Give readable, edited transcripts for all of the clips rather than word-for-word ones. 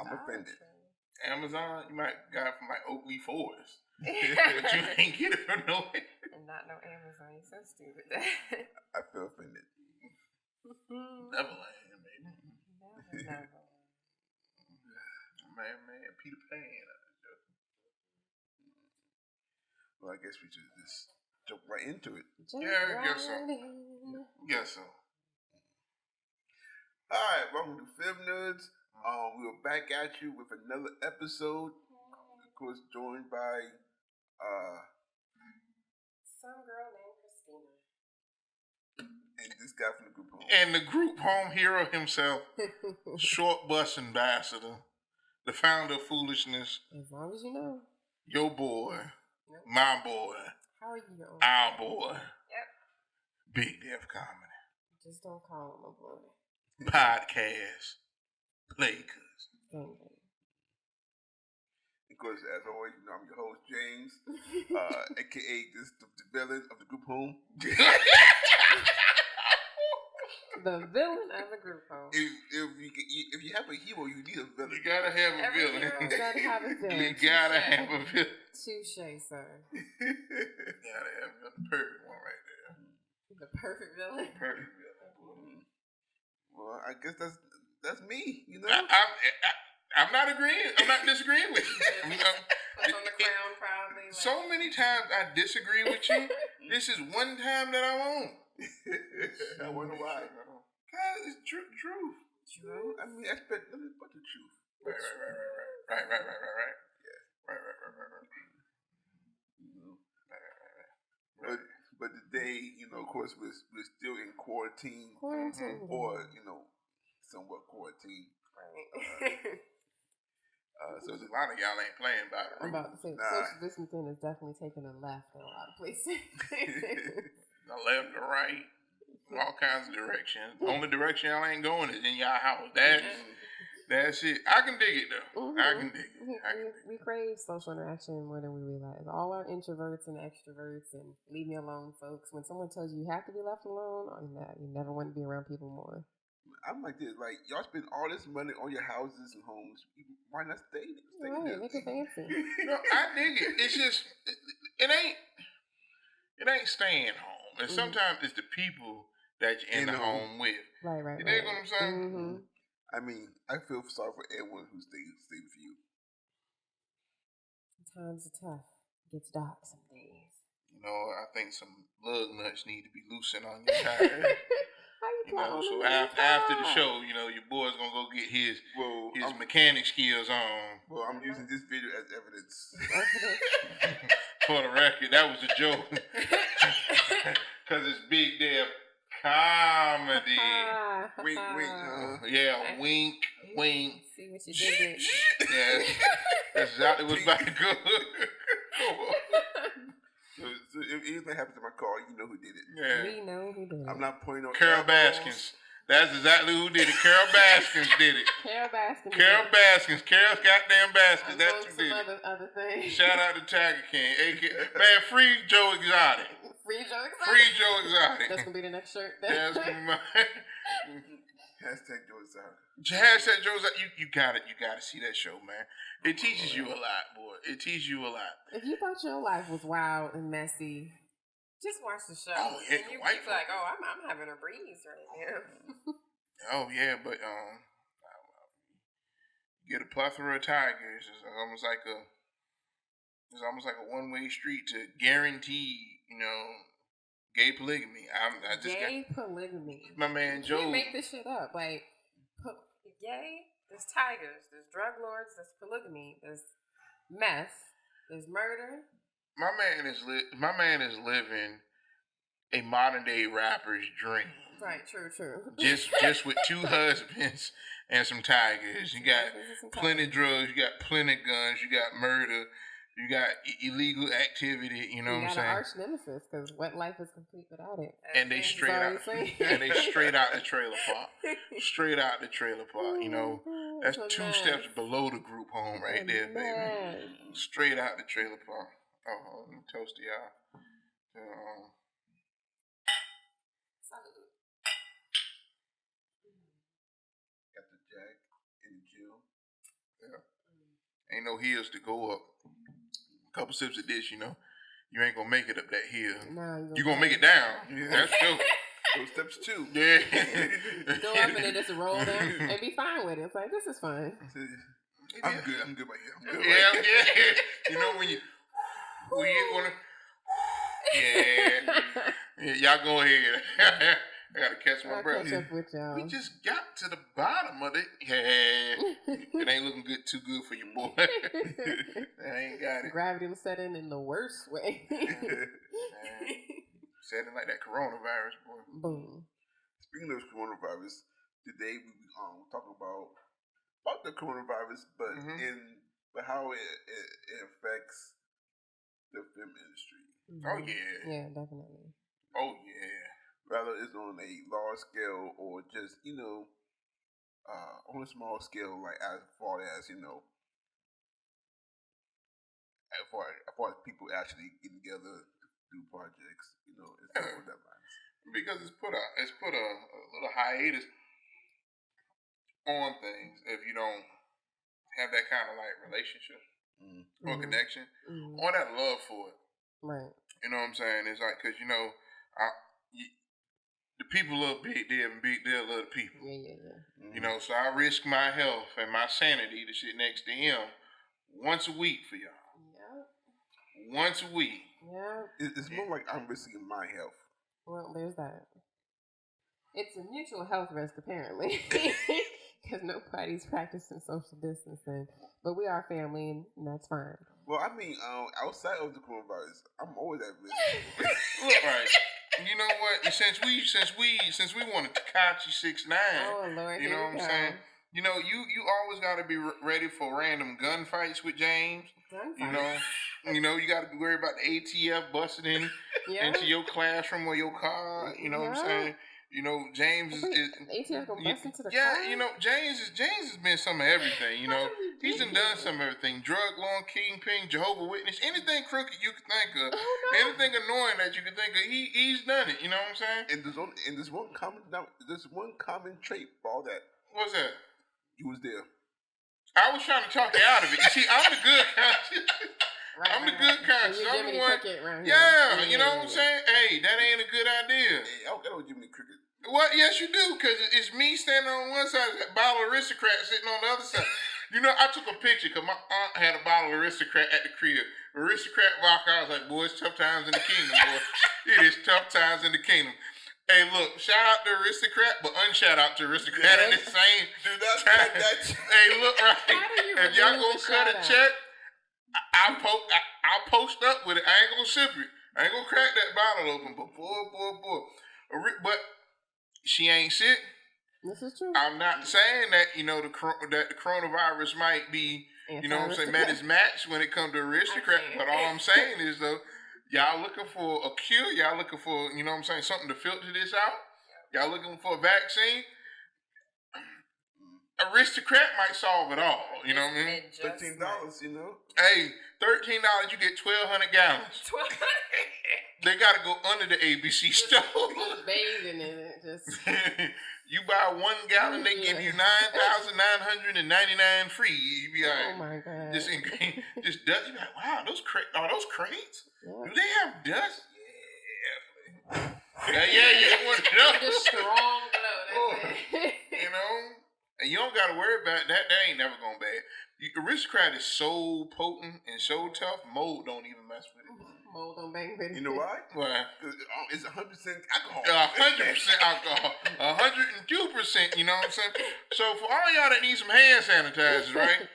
I'm offended. Amazon, you might got it from like Oakley Forest. But you ain't get it from nowhere. And not no Amazon. You're so stupid. I feel offended. Neverland, baby. Never. Man, Peter Pan. Well, I guess we should just jump right into it. Yeah, I guess so. Guess so. All right, welcome to Film Nerds. We are back at you with another episode. Of course, joined by some girl named Christina. And this guy from the group home. And the group home hero himself, Short Bus Ambassador, the founder of Foolishness. As long as you know. Your boy. Yep. My boy. How are you? Our boy. Yep. Big Def Comedy. Just don't call him a boy. Podcast. Lakers. Of course, as always, you know, I'm your host, James, a.k.a. the villain of the group home. The villain of the group home. If you have a hero, you need a villain. You gotta have a villain. You gotta have a villain. You gotta have a villain. Touché, sir. You gotta have the perfect one right there. The perfect villain? Perfect villain. Well, I guess that's me, you know? I'm not agreeing. I'm not disagreeing with you. Puts on the crown proudly. Like. So many times I disagree with you. This is one time that I won't. I wonder why. God, it's truth. True. I mean, I expect nothing but the truth. Right. Yeah. Right. But today, you know, of course, we're still in quarantine. Or, you know, somewhat quarantine. Right. So a lot of y'all ain't playing by the rules. I'm about to say, social distancing is definitely taking a left in a lot of places. The left, the right, all kinds of directions. The only direction y'all ain't going is in y'all house. That's it. I can dig it though. I can dig it. We crave social interaction more than we realize. All our introverts and extroverts and leave me alone folks. When someone tells you have to be left alone, you never want to be around people more. I'm like this, like y'all spend all this money on your houses and homes. Why not stay right, there? make it fancy. No, I dig it. It's just it ain't staying home. And sometimes it's the people that you're in the home with. Right. You dig what I'm saying? Mm-hmm. I mean, I feel sorry for everyone who stays with you. Times are tough. It gets dark some days. You know, I think some lug nuts need to be loosened on your tire. You know, so after the show, you know, your boy's gonna go get his mechanic skills on. Well, I'm using this video as evidence. For the record, that was a joke. Because it's Big Def Comedy. Wink, wink. Yeah, wink. See what you did. Yeah, that's exactly what's about to go. So if anything happens to my car, you know who did it. Yeah. We know who did it. I'm not pointing on Carol Baskins. That's exactly who did it. Carol Baskins did it. Carol Baskins. Carol's goddamn Baskins. That's who did it. Other things. Shout out to Tiger King. Man, free Joe Exotic. Free Joe Exotic. That's going to be the next shirt. That's going to be my... Hashtag Joe Exotic. Hashtag Joe Exotic. You got it. You got to see that show, man. It teaches you a lot, boy. It teaches you a lot. If you thought your life was wild and messy, just watch the show. Oh, yeah. And you be like, oh, I'm having a breeze right now. Oh, yeah, but you get a plethora of tigers. It's almost like a one-way street to guarantee, you know, gay polygamy. Polygamy. My man Joe. You can't make this shit up. Like, gay, there's tigers, there's drug lords, there's polygamy, there's meth, there's murder. My man is living a modern day rapper's dream. Right, true. Just with 2 husbands and some tigers. You got plenty of drugs, you got plenty of guns, you got murder, you got illegal activity. You know what I'm saying? You got an arch nemesis because what life is complete without it. And they straight out the trailer park. Straight out the trailer park. You know, that's 2 steps below the group home right there, baby. Straight out the trailer park. Oh, let me toast to y'all. Jack in the gym. Yeah. Ain't no hills to go up. A couple sips of this, you ain't gonna make it up that hill. No, you gonna make it down. Yeah. That's true. Those steps too. Yeah. Go up and then just roll down and be fine with it. It's like, this is fun. I'm good right here. I'm good Yeah, right here. yeah. When you wanna. Yeah. Y'all go ahead. I gotta catch my breath. Catch up with y'all. We just got to the bottom of it. Yeah. It ain't looking too good for you, boy. I ain't got it. Gravity was set in the worst way. Set in like that coronavirus, boy. Boom. Speaking of coronavirus, today we talking about the coronavirus, but but how it affects the film industry. Mm-hmm. Oh yeah. Yeah, definitely. Oh yeah. Whether it's on a large scale or just on a small scale, like as far as as far as people actually getting together to do projects, and stuff like that lines. Because it's put a little hiatus on things if you don't have that kind of like relationship or connection or that love for it. Right. You know what I'm saying? It's like, because the people love Big Dev and Big Dev love the people. Yeah. So I risk my health and my sanity to sit next to him once a week for y'all. Yep. Once a week. Yeah. It's more like I'm risking my health. Well, there's that. It's a mutual health risk, apparently, because nobody's practicing social distancing. But we are family, and that's fine. Well, I mean, outside of the coronavirus, I'm always at risk. Look, right. You know what? Since we want a Takashi 6ix9ine, oh Lord, you know what I'm saying? You always got to be ready for random gunfights with James. Gunfights. You got to worry about the ATF busting into your classroom or your car. You know what I'm saying? James is ATF gonna bust into the car. Yeah, James has been some of everything. He's done some of everything: drug lord, kingpin, Jehovah's Witness, anything crooked you could think of, anything annoying that you could think of. He's done it. You know what I'm saying? And there's one common trait for all that. What's that? You was there. I was trying to talk you out of it. You see, I'm the good kind. I'm the good kind. So I'm the one. Yeah, you know what I'm saying? Hey, that ain't a good idea. Hey, I don't Jiminy Cricket. What? Yes, you do, because it's me standing on one side, that bottle of Aristocrat sitting on the other side. I took a picture because my aunt had a bottle of Aristocrat at the crib. Aristocrat vodka. I was like, boy, it's tough times in the kingdom, boy. It is tough times in the kingdom. Hey, look, shout out to Aristocrat, but unshout out to Aristocrat at the same time. Hey, look, right. If y'all gonna cut a check, I'll post up with it. I ain't gonna sip it. I ain't gonna crack that bottle open. But boy. But she ain't sick. This is true. I'm not saying that that the coronavirus might be met its match when it comes to Aristocrat. But all I'm saying is though, y'all looking for a cure. Y'all looking for something to filter this out. Y'all looking for a vaccine. Aristocrat might solve it all. You know what I mean? $13. Hey, $13. You get 1,200 gallons. 1,200. They gotta go under the ABC stove. Just bathing in it. Just you buy 1 gallon, they give you 9,999 free. You be like, oh my god! Just dust. You be like, wow, those crates? Yeah. Do they have dust? Yeah. One of those. Just strong blow. And you don't gotta worry about that. That ain't never gonna bad. Aristocrat is so potent and so tough. Mold don't even mess with it. Mold don't bang with it. You know why? Why? It's 100% alcohol. 100% alcohol. 102%. You know what I'm saying? So for all y'all that need some hand sanitizers, right?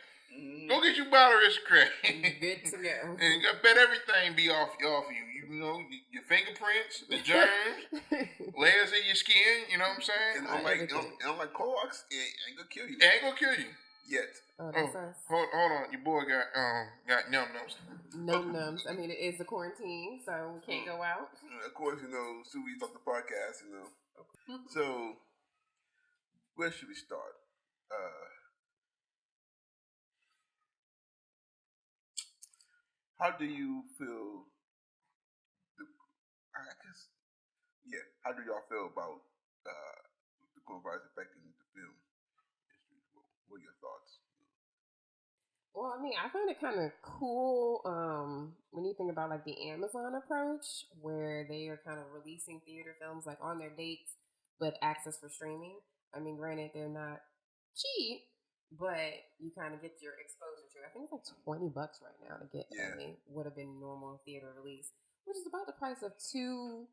Go get you a bottle of Aristocrat. Good to go. And I bet everything be off you. Your fingerprints, the germs, layers of your skin. You know what I'm saying? And unlike Clorox, it ain't gonna kill you. It ain't gonna kill you. Yet. Hold on. Your boy got num-nums. Num-nums. I mean, it is the quarantine, so we can't go out. Of course, Suey's on the podcast, So, where should we start? How do you feel? How do y'all feel about the coronavirus affecting the film industry? Well, I mean, I find it kind of cool when you think about like the Amazon approach, where they are kind of releasing theater films like on their dates, but access for streaming. I mean, granted, they're not cheap, but you kind of get your exposure to. I think it's like $20 right now to get a would have been normal theater release, which is about the price of two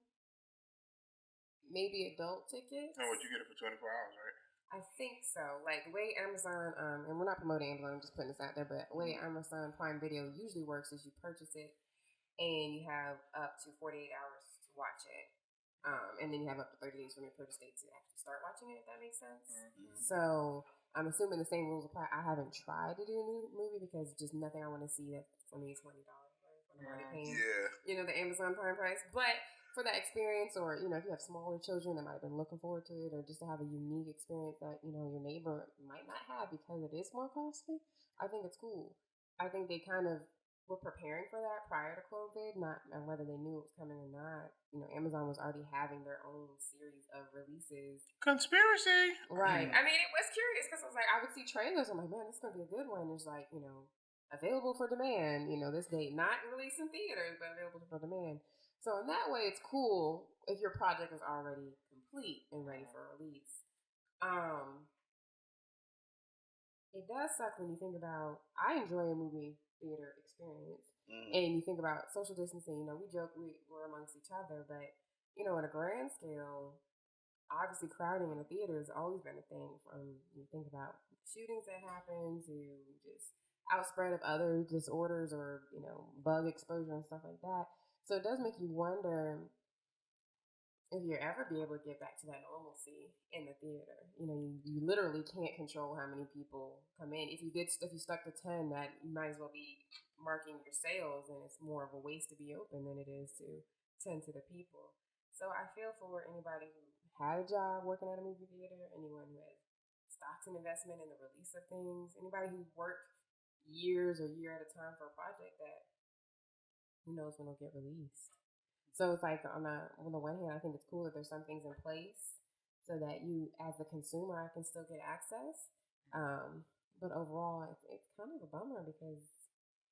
maybe adult tickets. Oh, what you get it for 24 hours, right? I think so. Like the way Amazon, and we're not promoting Amazon, I'm just putting this out there, but the way Amazon Prime Video usually works is you purchase it and you have up to 48 hours to watch it. And then you have up to 30 days from your purchase date to actually start watching it, if that makes sense. Mm-hmm. So I'm assuming the same rules apply. I haven't tried to do a new movie because just nothing I want to see that for me is $20. Right? I'm already paying, the Amazon Prime price. But for that experience, or if you have smaller children that might have been looking forward to it, or just to have a unique experience that your neighbor might not have because it is more costly, I think it's cool. I think they kind of were preparing for that prior to COVID, not whether they knew it was coming or not. Amazon was already having their own series of releases. Conspiracy, right? I mean, it was curious because I was like, I would see trailers. I'm like, man, this is gonna be a good one. There's like, available for demand. This date, not released in theaters, but available for demand. So in that way, it's cool if your project is already complete and ready for release. It does suck when you think about, I enjoy a movie theater experience. And you think about social distancing, we joke we're amongst each other, but, on a grand scale, obviously crowding in a theater has always been a thing. From you think about shootings that happen to just outspread of other disorders or, bug exposure and stuff like that. So it does make you wonder if you'll ever be able to get back to that normalcy in the theater. You literally can't control how many people come in. If you stuck to 10, that you might as well be marking your sales, and it's more of a waste to be open than it is to tend to the people. So I feel for anybody who had a job working at a movie theater, anyone who has stocks and investment in the release of things, anybody who worked years or year at a time for a project that who knows when it'll get released. So it's like on the one hand, I think it's cool that there's some things in place so that you, as a consumer, I can still get access. But overall, it's kind of a bummer because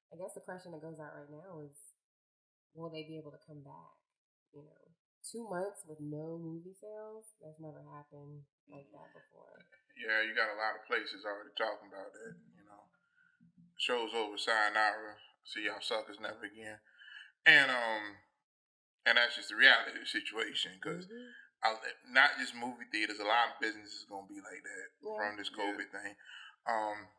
I guess the question that goes out right now is, will they be able to come back? 2 months with no movie sales, that's never happened like that before. Yeah, you got a lot of places already talking about that. Show's over, sayonara. See y'all suckers never again. And that's just the reality of the situation, because not just movie theaters, a lot of businesses going to be like that from this COVID thing. And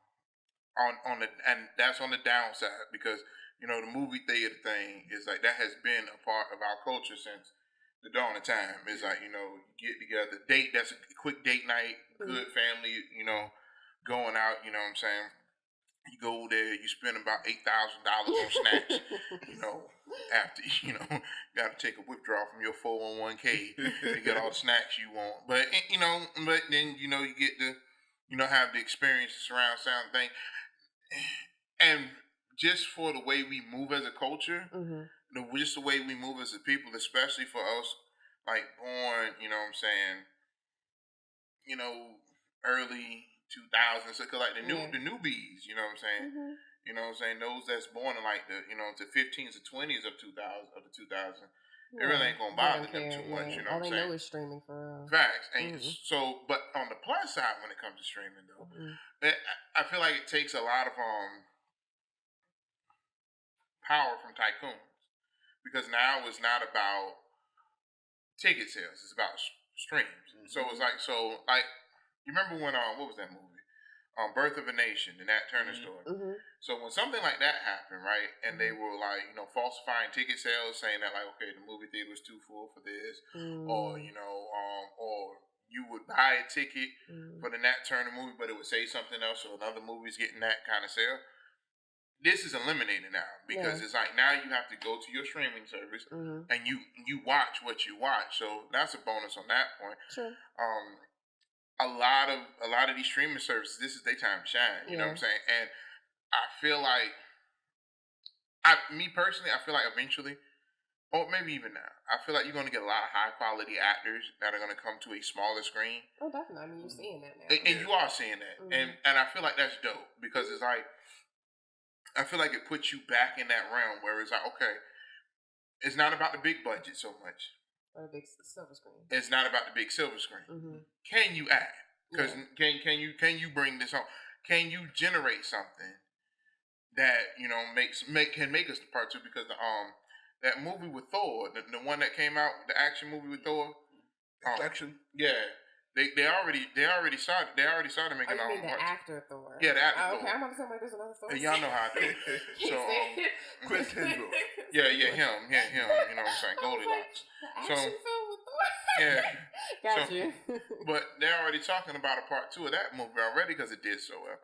that's on the downside, because the movie theater thing is like, that has been a part of our culture since the dawn of time. It's like, you get together, date, that's a quick date night, good family, going out, you know what I'm saying? You go there, you spend about $8,000 on snacks, after, you got to take a withdrawal from your 401k to get all the snacks you want. But, but then, you get to, have the experience, the surround sound thing. And just for the way we move as a culture, just the way we move as a people, especially for us, like born, early 2000s, so like the newbies, you know what I'm saying? You know what I'm saying? Those that's born in like the, the 15s or 20s of the 2000s, it really ain't gonna bother them too much, you know what I'm saying? All they know is streaming for real. Facts. And so, but on the plus side, when it comes to streaming though, I feel like it takes a lot of power from tycoons, because now it's not about ticket sales, it's about streams. So it's like, you remember when what was that movie? Birth of a Nation, the Nat Turner story. So when something like that happened, right, and they were like, falsifying ticket sales, saying that like, okay, the movie theater was too full for this, or or you would buy a ticket for the Nat Turner movie, but it would say something else, so another movie's getting that kind of sale. This is eliminated now, because it's like now you have to go to your streaming service and you watch what you watch. So that's a bonus on that point. Sure. A lot of these streaming services, this is their time to shine. You know what I'm saying? And I feel like, me personally, I feel like eventually, or maybe even now, I feel like you're going to get a lot of high quality actors that are going to come to a smaller screen. Oh, definitely. I mean, you're seeing that now. And you are seeing that. And I feel like that's dope, because it's like, I feel like it puts you back in that realm where it's like, okay, it's not about the big budget so much. Or a big silver screen. It's not about the big silver screen. Mm-hmm. Can you act? Because can you bring this home? Can you generate something that can make us the part two? Because that movie with Thor, the one that came out, the action movie with Thor, action. Yeah, they already started making. Oh, you mean the actor Thor? Yeah, the actor Thor. Okay, I'm about to say like there's another Thor. Y'all know how I do. So Chris Hendro. Yeah, him. You know what I'm saying? Goldilocks. The action film with Thor. Yeah, got you. But they're already talking about a part two of that movie already because it did so well.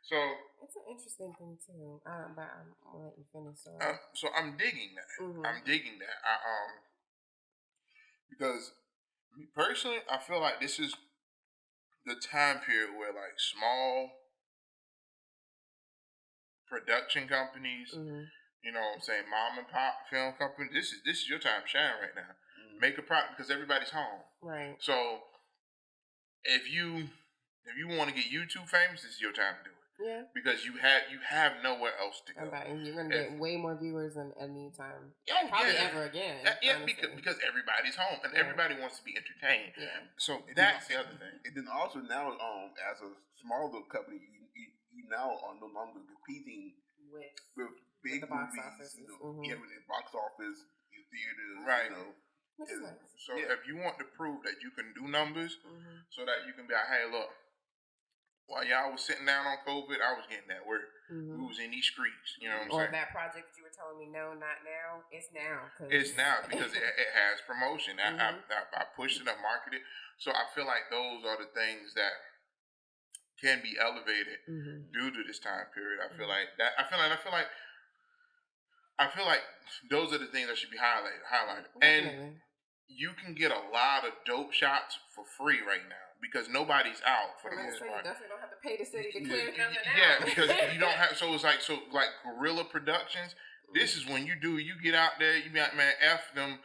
So it's an interesting thing too. But I'll let you finish. So I'm digging that. Mm-hmm. I'm digging that. Because me personally, I feel like this is the time period where like small production companies, you know what I'm saying, mom and pop film companies, this is your time to shine right now. Make a product because everybody's home. Right. So if you want to get YouTube famous, this is your time to do it. Yeah. Because you have nowhere else to go. And you're gonna get way more viewers than any time. Oh, probably ever again. Yeah, because everybody's home and everybody wants to be entertained. Yeah. So that's the other thing. And then also now, as a smaller company, you now are no longer competing with big the box movies. office. With the box office, in theaters, right? Which is nice. So if you want to prove that you can do numbers, so that you can be like, hey, look. While y'all was sitting down on COVID, I was getting that work. We was in these streets, you know what I'm saying? Or that project that you were telling me, no, not now. It's now. It's now because it has promotion. I pushed it, I marketed it. So I feel like those are the things that can be elevated due to this time period. I feel like that. I feel like those are the things that should be highlighted. And you can get a lot of dope shots for free right now. Because nobody's out for the most part. You definitely don't have to pay the city to clear nothing out. Yeah, because you don't have. So it's like guerrilla productions. This is when you get out there. You be like, man, f them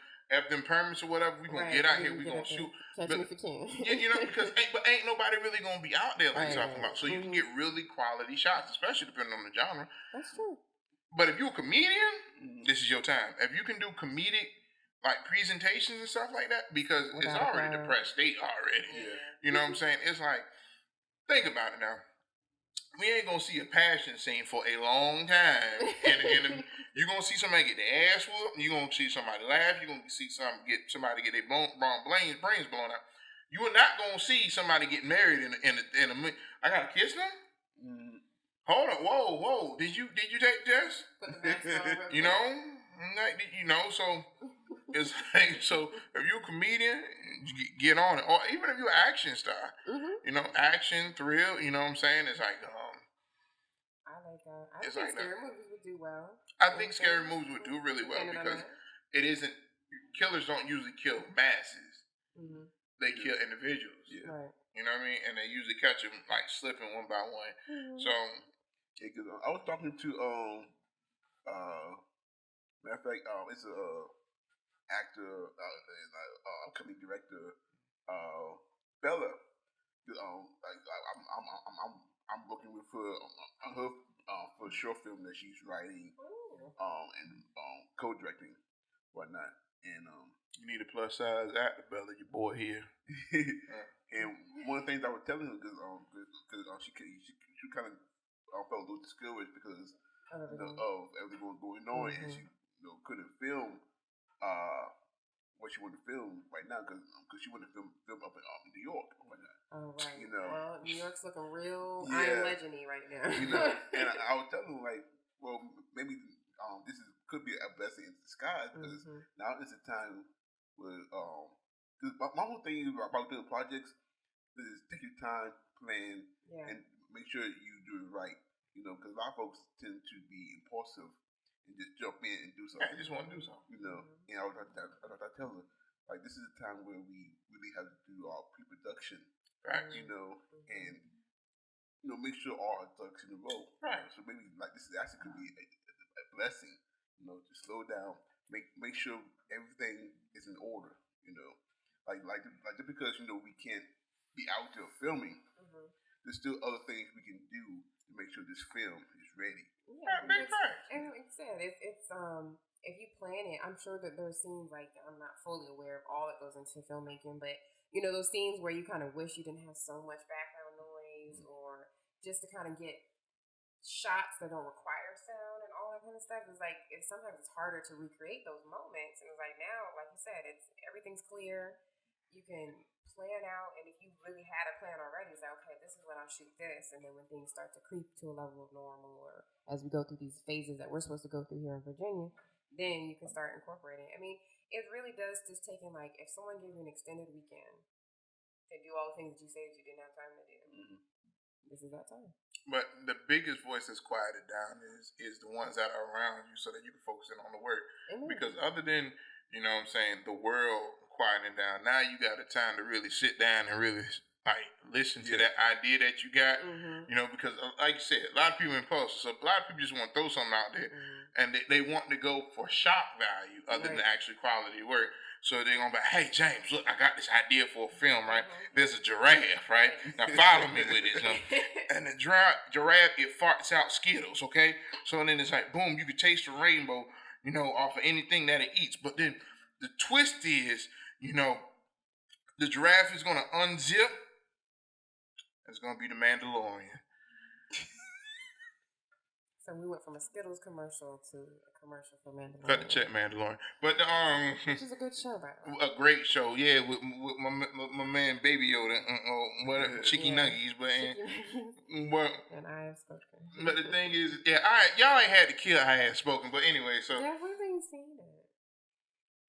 permits or whatever. We gonna get out here. We gonna shoot. Catch me if you can. Yeah, because ain't nobody really gonna be out there like you're talking about. So you can get really quality shots, especially depending on the genre. That's true. But if you're a comedian, this is your time. If you can do comedic like presentations and stuff like that, because it's already depressed state already. Yeah. You know what I'm saying? It's like, think about it now. We ain't gonna see a passion scene for a long time. And you're gonna see somebody get their ass whooped. You're gonna see somebody laugh. You're gonna see somebody get their brains blown out. You are not gonna see somebody get married in a I gotta kiss them? Hold on, whoa. Did you take this? You know, so it's like, so if you're a comedian, get on it. Or even if you're an action star, you know, action, thrill, you know what I'm saying? It's like, I like that. I think scary movies would do well. I think scary movies would do really well because it isn't, killers don't usually kill masses. They kill individuals. Yeah. Right. You know what I mean? And they usually catch them like slipping one by one. So, I was talking to, matter of fact, it's a actor and upcoming director, Bella. I'm working with her for a short film that she's writing, and co-directing, whatnot. And you need a plus size actor, Bella. Your boy here. And one of the things I was telling her because she kind of felt a little discouraged because of everything going on, and she couldn't film what she wanted to film right now because she wanted to film up in New York right now. Oh right. You know, well, New York's looking real Iron Legend-y right now. You know, and I was telling her like, well, maybe this could be a blessing in disguise because now is the time where my whole thing about doing projects is take your time, plan, and make sure you do it right. You know, because a lot of folks tend to be impulsive and just jump in and do something. I just want to do something. You know, and I was tell her, like, this is a time where we really have to do our pre-production, right? You know, and make sure all our ducks in a row. Right. So maybe like this actually could be a blessing. You know, to slow down, make sure everything is in order. You know, like just because we can't be out there filming, there's still other things we can do to make sure this film is ready. Yeah, Big facts. and like you said, it's if you plan it, I'm sure that there's scenes like I'm not fully aware of all that goes into filmmaking, but you know those scenes where you kind of wish you didn't have so much background noise, or just to kind of get shots that don't require sound and all that kind of stuff. It's like sometimes it's harder to recreate those moments, and it's like now, like you said, it's everything's clear. You can plan out, and if you really had a plan already, it's like, okay, this is when I'll shoot this, and then when things start to creep to a level of normal, or as we go through these phases that we're supposed to go through here in Virginia, then you can start incorporating. I mean, it really does just take in, like, if someone gave you an extended weekend to do all the things that you say that you didn't have time to do, this is that time. But the biggest voice that's quieted down is the ones that are around you, so that you can focus in on the work. Amen. Because other than, you know what I'm saying, the world quieting down, now you got the time to really sit down and really like listen to that idea that you got. You know, because like you said, a lot of people impulsive, so a lot of people just want to throw something out there, and they want to go for shock value other than actually quality work. So they're going to be like, hey, James, look, I got this idea for a film, right? There's a giraffe, right? Now follow me with this. And the giraffe, it farts out Skittles, okay? So then it's like, boom, you can taste the rainbow, you know, off of anything that it eats. But then the twist is, you know, the giraffe is going to unzip. It's going to be the Mandalorian. So we went from a Skittles commercial to a commercial for Mandalorian. Cut the check, Mandalorian. But which is a good show, by the way. A great show, yeah, with my man Baby Yoda, Chicky Nuggies, but and I have spoken. But the thing is, all right, y'all ain't had to kill I have spoken, but anyway, so yeah, we ain't seen it.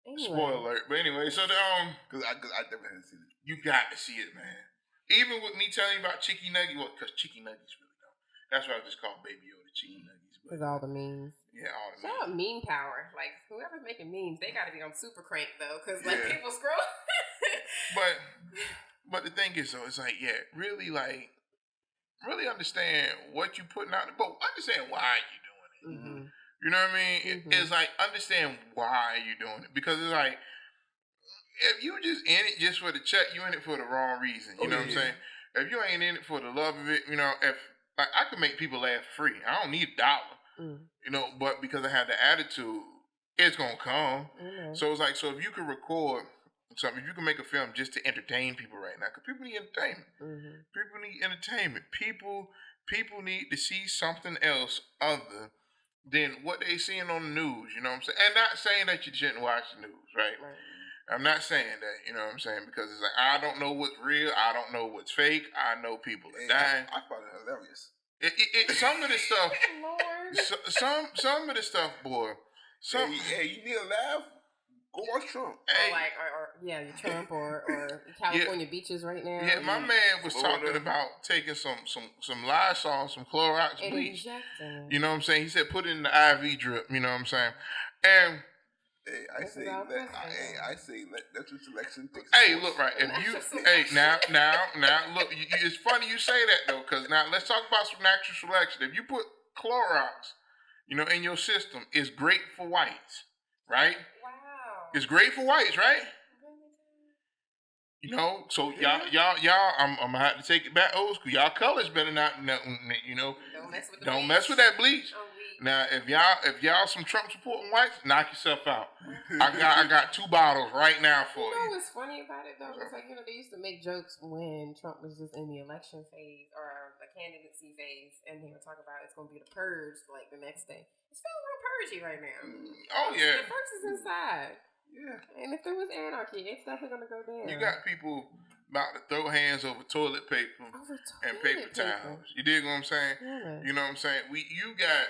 Anyway. Spoiler alert, but anyway, so because I never had seen it. You got to see it, man. Even with me telling you about Chicky Nuggies, because Chicky Nuggies really don't. That's why I just call Baby Yoda Chicky Nuggies. With all the memes. Yeah, all the memes. Shout out meme power. Like, whoever's making memes, they got to be on super crank, though, because, like, people scroll. But the thing is, though, it's like, really understand what you putting out, but understand why you're doing it. You know what I mean? It's like, understand why you're doing it. Because it's like, if you just in it just for the check, you in it for the wrong reason. You know what I'm saying? If you ain't in it for the love of it, you know, if like I could make people laugh free. I don't need $1. You know, but because I have the attitude, it's gonna come. So it's like, so if you can record something, if you can make a film just to entertain people right now, because people need entertainment. People need entertainment. People need to see something else other than what they seeing on the news. You know what I'm saying? And not saying that you shouldn't watch the news, right? I'm not saying that, you know what I'm saying? Because it's like, I don't know what's real. I don't know what's fake. I know people are dying. I found it hilarious. Some of the stuff, some of the stuff, boy. Hey, you need a laugh? Go watch Trump. Hey. Or Trump or California beaches right now. Yeah, my man was talking about taking some Lysol, some Clorox bleach. You know what I'm saying? He said put it in the IV drip. You know what I'm saying? And hey, I say let your selection take. Hey, look, right. If you, now, look. It's funny you say that though, because now let's talk about some natural selection. If you put Clorox, you know, in your system, it's great for whites, right? Wow. It's great for whites, right? You know, so y'all, I'm gonna have to take it back old school. Y'all colors better not, you know, don't mess with that bleach. Now, if y'all some Trump supporting whites, knock yourself out. I got 2 bottles right now for you. You know what's funny about it though? It's like, you know, they used to make jokes when Trump was just in the election phase or the candidacy phase, and they would talk about it's gonna be the purge like the next day. It's feeling real purgy right now. Oh yeah. The first is inside. Yeah. And if there was anarchy, it's definitely gonna go down. You got people about to throw hands over toilet paper and paper towels. You dig what I'm saying? Yeah. You know what I'm saying? You got.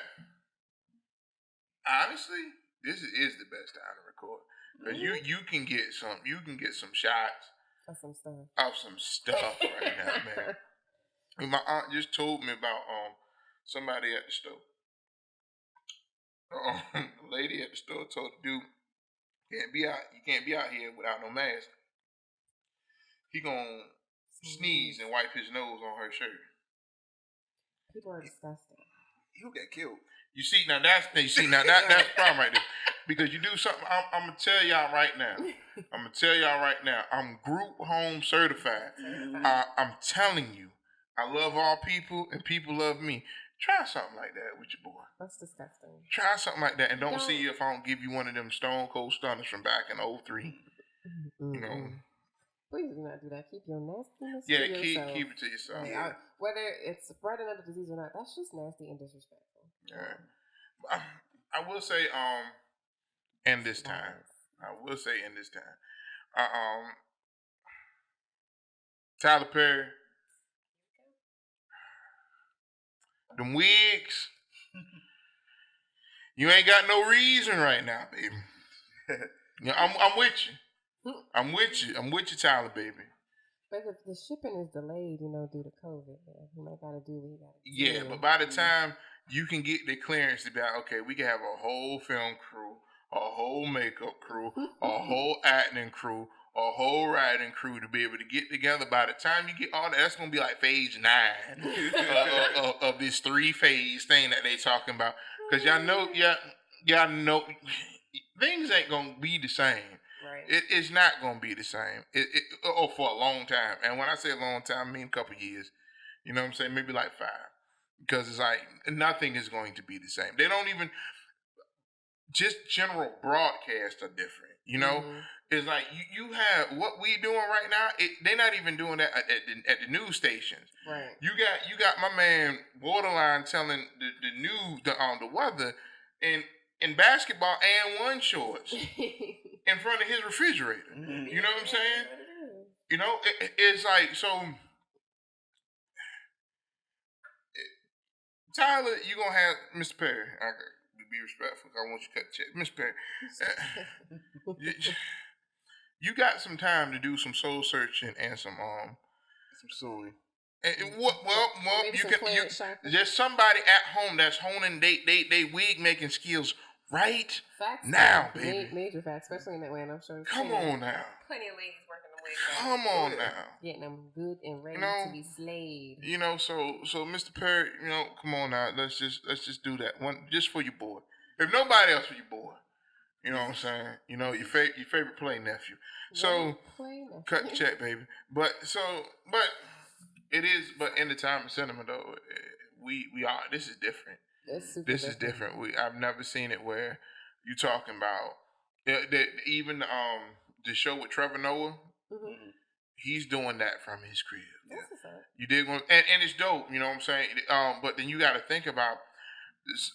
Honestly, this is the best time to record because you can get some shots of some stuff right now, man. And my aunt just told me about somebody at the store. The lady at the store told the dude, you can't be out here without no mask. He gonna sneeze and wipe his nose on her shirt. People are disgusting. He'll get killed. You see, now that's the problem right there. Because you do something, I'm going to tell y'all right now. I'm group home certified. I'm telling you, I love all people and people love me. Try something like that with your boy. That's disgusting. Try something like that, and don't see if I don't give you one of them Stone Cold Stunners from back in 03. You know. Please do not do that. Keep your nastiness to yourself. Keep it to yourself. Right. Whether it's spreading another disease or not, that's just nasty and disrespectful. Yeah. I will say, in this time, Tyler Perry, them wigs, you ain't got no reason right now, baby. I'm with you. I'm with you, Tyler, baby. But if the shipping is delayed, due to COVID, he might gotta do what he gotta do. Yeah, but by the time you can get the clearance to be like, okay, we can have a whole film crew, a whole makeup crew, a whole acting crew, a whole writing crew to be able to get together. By the time you get all that, that's gonna be like phase 9 of this 3-phase thing that they talking about. Because y'all know, things ain't gonna be the same. Right. It's not gonna be the same. For a long time. And when I say a long time, I mean a couple years. You know what I'm saying? Maybe like 5. Because it's like nothing is going to be the same. They don't even just general broadcasts are different. It's like you have what we doing right now. They're not even doing that at the news stations. Right. You got my man Borderline telling the news the weather in basketball and 1 shorts in front of his refrigerator. Mm-hmm. You know what I'm saying? It's like so. Tyler, you gonna have Mr. Perry. I gotta be respectful. I want you to cut the check, Mr. Perry. You got some time to do some soul searching and some sewing. And you can. There's somebody at home that's honing they wig making skills right facts, now, baby. Major facts, especially in Atlanta. I'm sure. Come on now. Plenty of ladies working the wig. Come on now. Getting them good and ready to be slayed. So Mr. Perry, come on now. Let's just do that one just for your boy. If nobody else for your boy. You know what I'm saying? Your favorite play nephew. So cut the check, baby. But it is. But in the time of cinema, though, we are. This is different. This is different. I've never seen it where you talking about even the show with Trevor Noah. Mm-hmm. He's doing that from his crib. Yeah. You dig one, and it's dope. You know what I'm saying? But then you got to think about this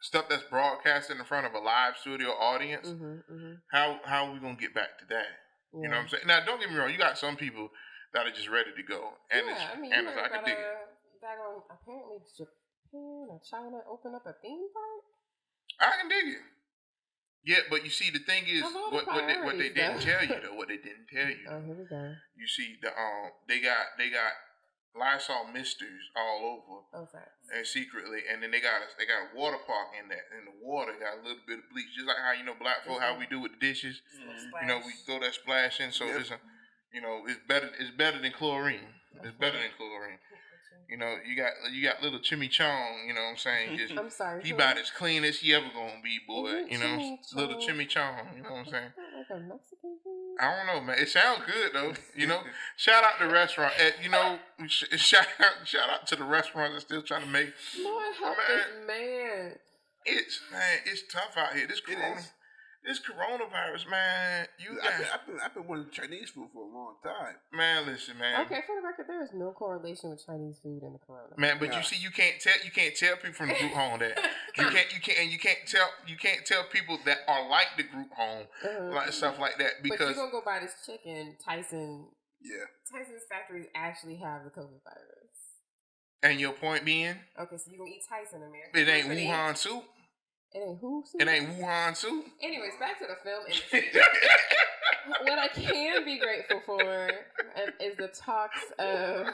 stuff that's broadcasted in front of a live studio audience. Mm-hmm, mm-hmm. How are we gonna get back to that? Yeah. You know what I'm saying? Now, don't get me wrong. You got some people that are just ready to go, and I can dig it. Apparently Japan or China open up a theme park. I can dig it. Yeah, but you see, the thing is, what they didn't tell you though. What they didn't tell you. Oh, here we go. You see, they got Lysol misters all over. Oh, facts. And secretly, and then they got a water park in that. In the water, got a little bit of bleach, just like how black folk how we do with the dishes. Mm-hmm. We throw that splash in, so it's it's better than chlorine. It's better than chlorine. You got little Chimmy Chong, you know what I'm saying? Just, I'm sorry. He about as clean as he ever gonna be, boy. Little Chimmy Chong, you know what I'm saying? Like a Mexican food? I don't know, man. It sounds good though. Shout out to the restaurant. Shout out to the restaurant that's still trying to make. Lord help this man. It's tough out here. This coronavirus, man. I've been wanting Chinese food for a long time. Man, listen, man. Okay, for the record, there is no correlation with Chinese food and the coronavirus. Man, but you see, you can't tell people from the group home that you can't tell people that are like the group home like stuff like that because but you're gonna go buy this chicken, Tyson. Yeah. Tyson's factories actually have the COVID virus. And your point being? Okay, so you're gonna eat Tyson, American. It ain't Wuhan soup. It ain't who soup? It ain't Wuhan soup. Anyways, back to the film. What I can be grateful for is the talks of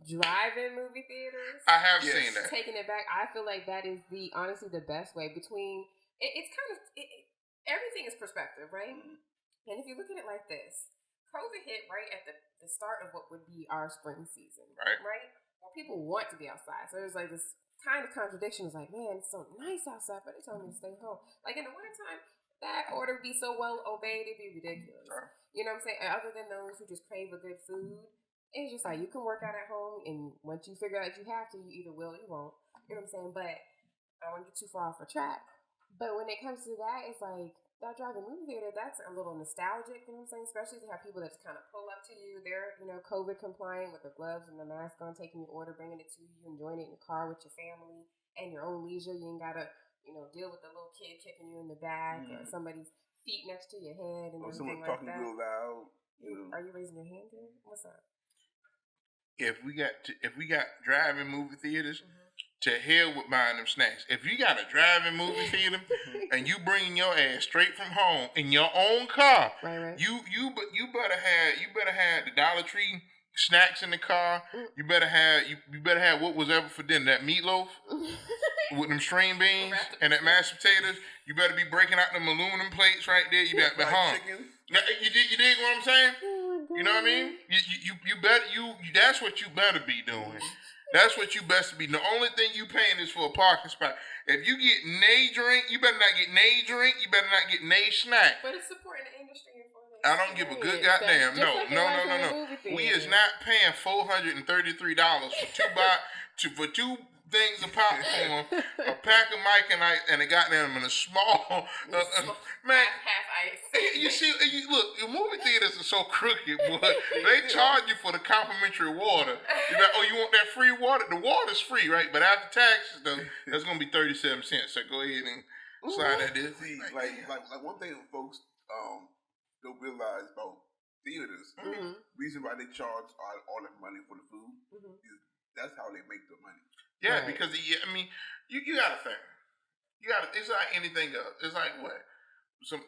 drive-in movie theaters. I have seen that. Taking it back, I feel like that is honestly the best way between. It's kind of everything is perspective, right? Mm-hmm. And if you look at it like this, COVID hit right at the start of what would be our spring season, right? Where people want to be outside, so there's like this kind of contradiction. Is like, man, it's so nice outside, but they told me to stay home. Like in the wintertime, that order would be so well obeyed, it'd be ridiculous. Sure. You know what I'm saying? Other than those who just crave a good food, it's just like you can work out at home, and once you figure out that you have to, you either will or you won't. You know what I'm saying? But I don't want to get too far off the track. But when it comes to that, it's like that drive-in movie theater, that's a little nostalgic, you know what I'm saying? Especially to have people that just kind of pull up to you. They're, COVID compliant with the gloves and the mask on, taking your order, bringing it to you, enjoying it in the car with your family and your own leisure. You ain't got to, deal with the little kid kicking you in the back or somebody's feet next to your head and everything like that. Someone talking real loud. Are you raising your hand there? What's up? If we got drive-in movie theaters, to hell with buying them snacks. If you got a drive-in movie theater and you bringing your ass straight from home in your own car, right. you better have the Dollar Tree snacks in the car. You better have what was ever for dinner, that meatloaf with them string beans and that mashed potatoes. You better be breaking out them aluminum plates right there. You better be home. You dig what I'm saying? You know what I mean? That's what you better be doing. That's what you best be. The only thing you paying is for a parking spot. If you get nay drink, you better not get nay drink. You better not get nay snack. But it's supporting the industry. I don't give a good goddamn. No. We is not paying $433 for two things of popcorn, a pack of Mike and a goddamn and a small man. Half ice. You see, look, your movie theaters are so crooked, boy. They charge you for the complimentary water. You want that free water? The water's free, right? But after taxes, though, that's gonna be 37 cents. So go ahead and slide that in. See, like one thing folks don't realize about theaters, reason why they charge all that money for the food is that's how they make the money. Yeah, right. Because you gotta think. It's like anything else. It's like what? Some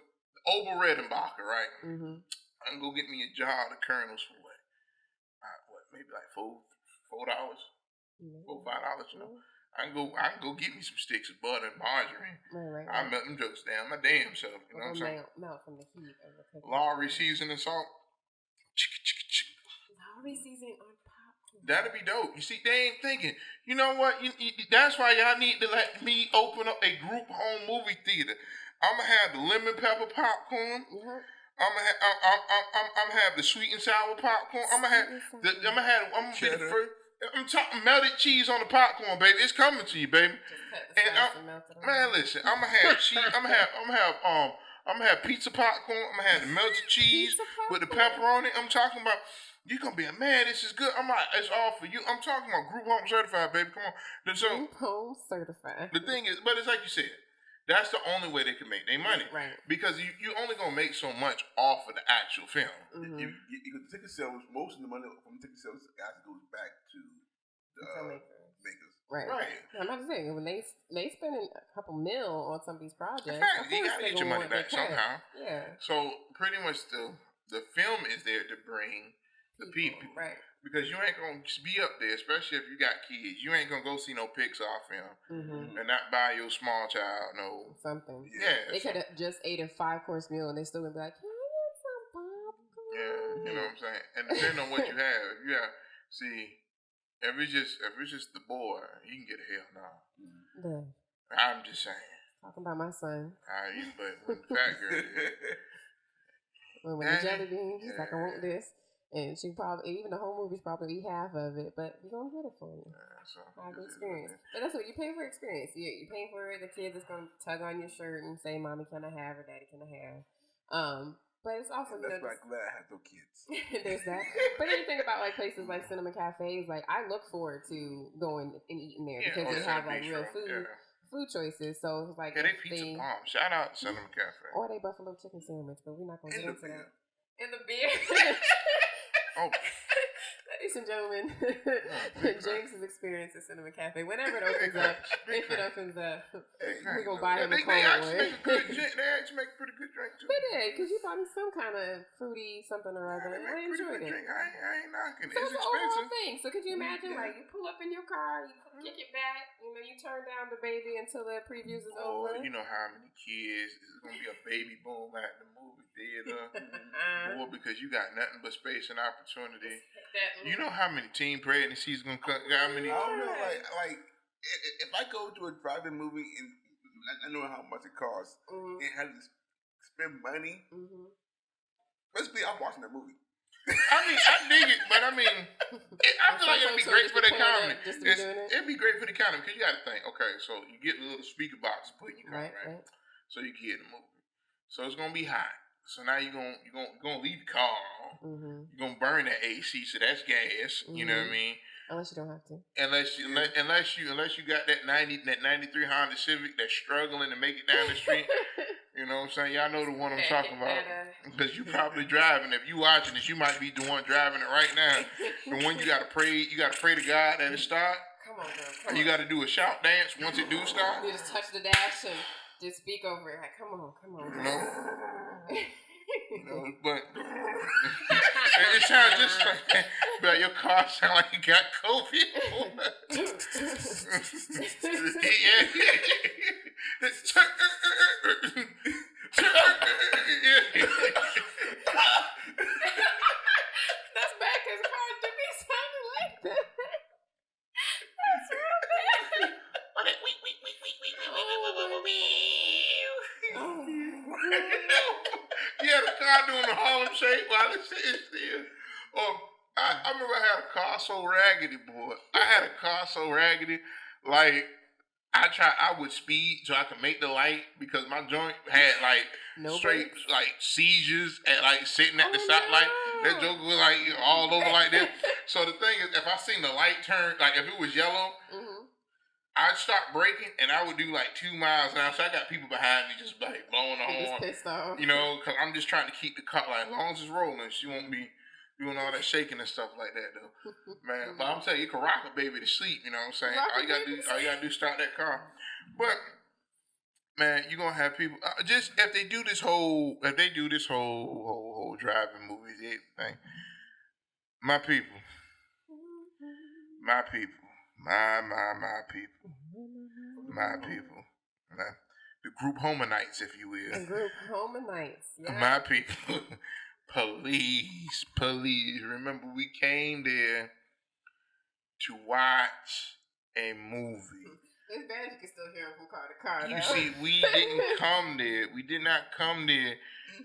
Ober Redenbacher, right? I can go get me a jar of the kernels for what? Maybe like $4, $5, I can go get me some sticks of butter and margarine. Right. I melt them jokes down my damn self. You know what I'm saying? Melt from the heat of the cookie. Lowry seasoning salt. Lowry seasoning on popcorn. That'd be dope. You see, they ain't thinking. You know what? That's why y'all need to let me open up a group home movie theater. I'm gonna have the lemon pepper popcorn. I'm gonna have the sweet and sour popcorn. I'm talking melted cheese on the popcorn, baby. It's coming to you, baby. Man, listen. I'm gonna have cheese. I'm gonna have pizza popcorn. I'm gonna have the melted cheese with the pepper on it. I'm talking about. You're gonna be man, this is good. I'm like, it's all for you. I'm talking about group home certified, baby. Come on. So, group home certified. The thing is, but it's like you said. That's the only way they can make their money. Right. Because you only going to make so much off of the actual film. You ticket sales, most of the money from ticket sales actually goes back to the makers. Right. I'm about to say, when they spending a couple $1 on some of these projects, in fact, you got to get your money back somehow. Yeah. So pretty much the film is there to bring the people. Right. Because you ain't going to be up there, especially if you got kids. You ain't going to go see no Pixar film and not buy your small child something. Yeah. They could have just ate a 5-course meal and they still going to be like, can I get some popcorn? Yeah, you know what I'm saying? And depending on what you have, if it's just the boy, you can get a hell no. I'm just saying. Talking about my son. But when the fat girl did. When the jelly bean, she's like, I want this. And she probably, even the whole movie's probably eat half of it, but we're going to get it for you. Have the experience. But that's what you pay for experience. You pay for the kid that's going to tug on your shirt and say, Mommy, can I have, or Daddy, can I have? But it's also, that's why I'm glad I have no kids. There's that. But then you think about like places like cinema cafes, like I look forward to going and eating there because they have like real food choices. So it's like they pizza bomb. Shout out to Cinema Cafe. Or they buffalo chicken sandwich, but we're not going to get into that. In the beer. Ladies and gentlemen, James's experience at Cinema Cafe. Whenever it opens up, if it opens up, we're going to buy him a cold one. They actually make a pretty good drink too. They did, because you bought me some kind of fruity something or other. I enjoyed it. Drink. I ain't knocking it. So it's an expensive. overall thing. So could you imagine, like, you pull up in your car, you kick it back, you turn down the baby until the previews is over. You know how many kids, it's going to be a baby boom at the movie theater. Or because you got nothing but space and opportunity. You know how many teen pregnancies going to cut? How many? I don't know, like if I go to a drive-in movie and I know how much it costs and have to spend money, basically I'm watching that movie. I dig it, but it'd be great for the economy. It'd be great for the economy because you got to think. Okay, so you get the little speaker box to put in your car, right? So you can hear the movie. So it's gonna be hot. So now you're gonna leave the car. You're gonna burn that AC, so that's gas. You know what I mean? Unless you don't have to. Unless you got that 93 Honda Civic that's struggling to make it down the street. You know what I'm saying? Y'all know the one I'm talking about. Because you probably driving. If you watching this, you might be the one driving it right now. The one you gotta pray to God that it start. Come on, girl. And you gotta do a shout dance once it do start. You just touch the dash and just speak over it. Like, come on. But it sounds just like, but your car sound like you got COVID. That's bad because cars do be sounding like that. That's real bad. Yeah, the car doing the Harlem Shake while it's still. I remember I had a car so raggedy, boy. I had a car so raggedy, like I would speed so I could make the light because my joint had like straight like seizures and like sitting at the stoplight. That joke was like all over like that. So the thing is, if I seen the light turn, like if it was yellow, I'd start braking and I would do like 2 miles an hour. So I got people behind me just like blowing the horn. Pissed off. You know, because I'm just trying to keep the car, like as long as it's rolling, she won't be doing all that shaking and stuff like that though. Man, but I'm telling you, you can rock a baby to sleep, you know what I'm saying? All you gotta do is start that car. But man, you're gonna have people just if they do this whole driving movies, everything. My people. My people. The group Hominites, if you will. The group Hominites, yeah. My people. Police. Remember, we came there to watch a movie. It's bad you can still hear them from car to car. You see, we didn't come there. We did not come there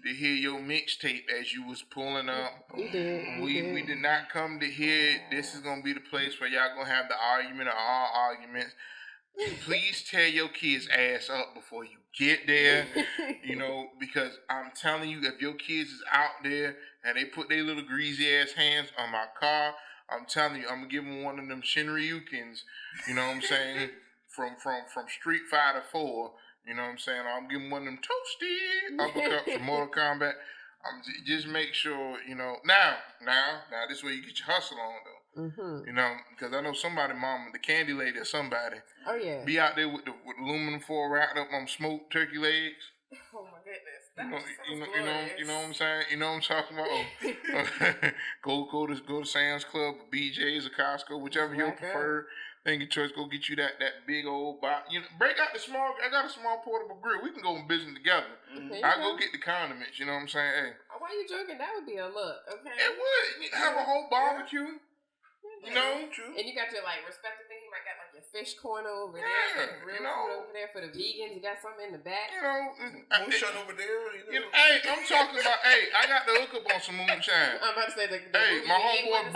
to hear your mixtape as you was pulling up. We did not come to hear this is gonna be the place where y'all gonna have the argument of all arguments. Please tear your kids' ass up before you get there, you know, because I'm telling you, if your kids is out there and they put their little greasy ass hands on my car, I'm telling you, I'm gonna give them one of them Shinryukens, you know what I'm saying, from Street Fighter 4, you know what I'm saying, I'm giving one of them toasty uppercuts from Mortal Kombat. Just make sure, you know, now, this is where you get your hustle on, though. You know, because I know somebody, mama, the candy lady or somebody, be out there with aluminum foil wrapped up on smoked turkey legs. Oh my goodness, you know what I'm saying? You know what I'm talking about? Go to Sam's Club, or BJ's, or Costco, whichever your preferred thing of choice. Go get you that big old box. You know, break out the small. I got a small portable grill. We can go in business together. I go get the condiments. You know what I'm saying? Hey, why you joking? That would be a look, okay? It would have a whole barbecue. You know, true. And you got your respective thing. You might got your fish corner over there, real food over there for the vegans. You got something in the back. You know, moonshine over there. You know. Hey, I'm talking about. I got the hook up on some moonshine. I'm about to say my homeboy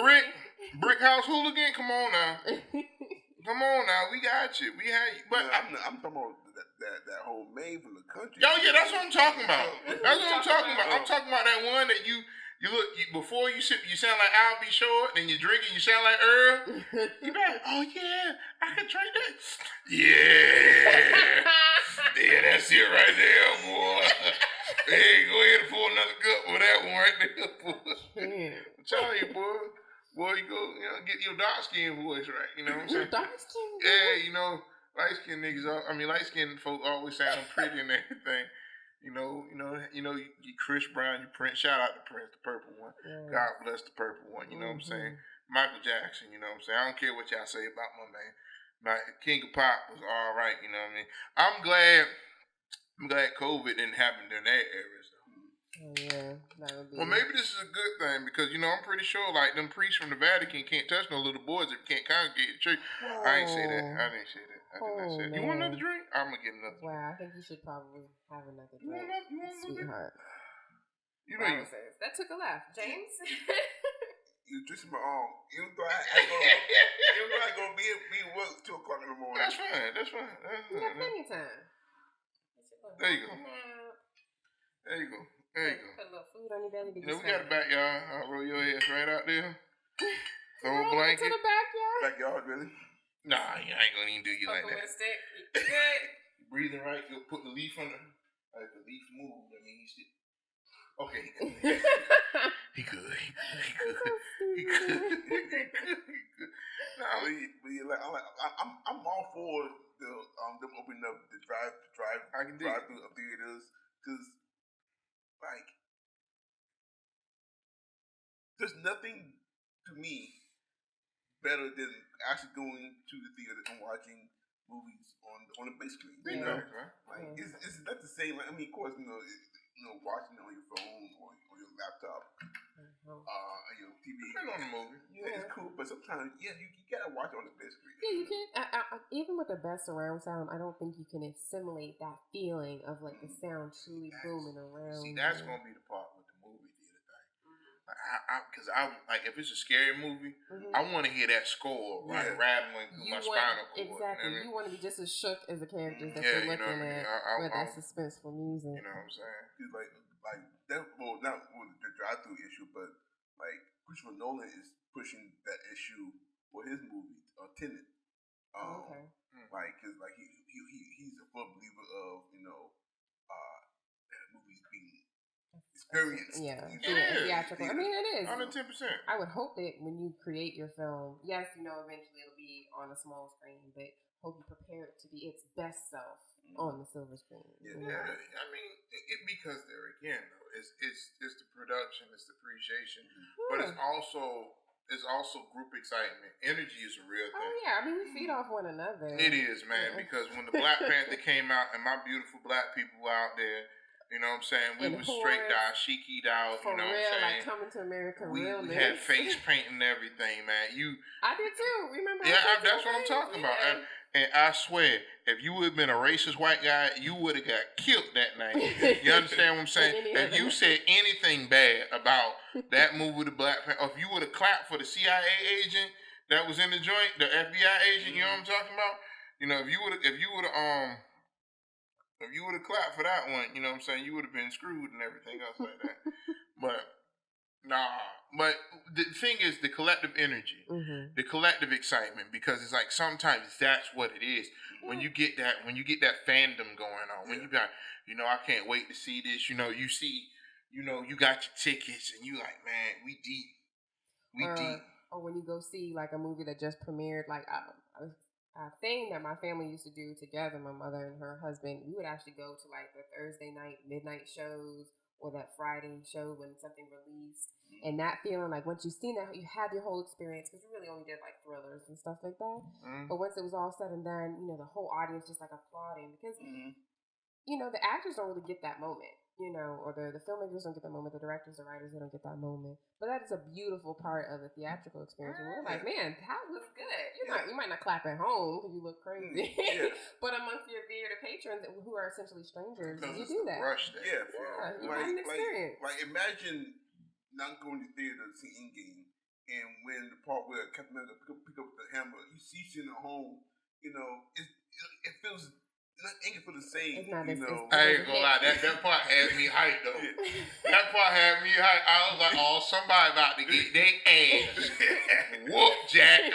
Brick House Hooligan. Come on now. We got you. We had you. But I'm talking about that whole made from the country. Oh yeah, that's what I'm talking about. I'm talking about that one that you look before you sip. You sound like Al B. Short. Then you drink it. You sound like Earl. You be like, oh yeah, I can drink that. Yeah, that's it right there, boy. Hey, go ahead and pour another cup with that one right there, boy. I'm telling you, boy, you go, get your dark skin voice right. You know what I'm saying? Dark skin. Yeah, light skin niggas. Light skin folk always sound pretty and everything. You Chris Brown, you Prince. Shout out to Prince, the purple one. Yeah. God bless the purple one. You know what I'm saying? Michael Jackson. You know what I'm saying? I don't care what y'all say about my man. My King of Pop was all right. You know what I mean? I'm glad COVID didn't happen during that era. Oh, yeah, that would be. Well, maybe this is a good thing because I'm pretty sure them priests from the Vatican can't touch no little boys if you can't congregate at church. Oh. I didn't say that. I didn't say that. You want another drink? I'm gonna get another. Wow, I think you should probably have another drink, sweetheart. That took a laugh, James. You Just my even though I go be work 2 o'clock in the morning. That's fine. You got plenty of time. There you go. Put a little food on your belly. We got a backyard. I'll roll your ass right out there. Throw a blanket. To the backyard. Backyard, really? Nah, I ain't gonna even do you like that. With a stick. Good. Breathing right. You'll put the leaf under. Like the leaf move. That means it. Okay. He good. No, I'm all for them opening up the drive through theaters because like there's nothing to me better than actually going to the theater and watching movies on the big screen. You know, like it's not the same. Like, I mean, of course, watching it on your phone or on your laptop, on your TV. Depending on the movie. Yeah, it's cool, but sometimes, you gotta watch it on the big screen. Yeah, you can. Even with the best surround sound, I don't think you can assimilate that feeling of like the sound truly booming around. See, that's gonna be the part with the movie theater thing. Because I like if it's a scary movie, I want to hear that score rattling through my spinal cord. Exactly, you want to be just as shook as the characters that you're looking at with that suspenseful music. You know what I'm saying? Like that. Well, not with the drive-through issue, but like Christopher Nolan is pushing that issue for his movie, Tenet. Okay. Like, cause like he's a full believer of movies being experienced. Yeah, theatrical. I mean, it is 110%. I would hope that when you create your film, yes, eventually it'll be on a small screen, but hope you prepare it to be its best self on the silver screen. Yeah, I mean, because there again, though, it's the production, it's the appreciation, but it's also group excitement. Energy is a real thing. Oh yeah, I mean, we feed off one another. It is, man, because when the Black Panther came out and my beautiful black people were out there, you know what I'm saying? We were straight dashika'd out. For you know real, what I'm saying? like Coming to America we realness. had face painting and everything, man. I did too. Remember? Yeah, that's what I'm talking about. And I swear, if you would have been a racist white guy, you would have got killed that night. You understand what I'm saying? If you said anything bad about that movie, The Black Panther, or if you would have clapped for the CIA agent that was in the joint, the FBI agent, you know what I'm talking about? If you would have clapped for that one, you know what I'm saying, you would have been screwed and everything else like that. But the thing is the collective energy, the collective excitement, because it's like sometimes that's what it is. When you get that fandom going on, when you got, I can't wait to see this, you see, you got your tickets and you like, man, we deep. Or when you go see like a movie that just premiered, like a thing that my family used to do together, my mother and her husband, we would actually go to like the Thursday night midnight shows or that Friday show when something released. And that feeling, like once you've seen that, you had your whole experience, because we really only did like thrillers and stuff like that. But once it was all said and done, the whole audience just like applauding, because the actors don't really get that moment, or the filmmakers don't get that moment, the directors, the writers, they don't get that moment. But that is a beautiful part of the theatrical experience. And we're like, man, that was good. You might not clap at home because you look crazy, but amongst your theater patrons who are essentially strangers, you do that. Rush that. Yeah, you have an experience. Like imagine not going to theater to see Endgame, and when the part where Captain America pick up the hammer, you see shit at home, it feels. Ain't for the same, I ain't gonna lie, that part had me hyped though. That part had me hyped. I was like, oh, somebody about to get their ass whooped, Jack.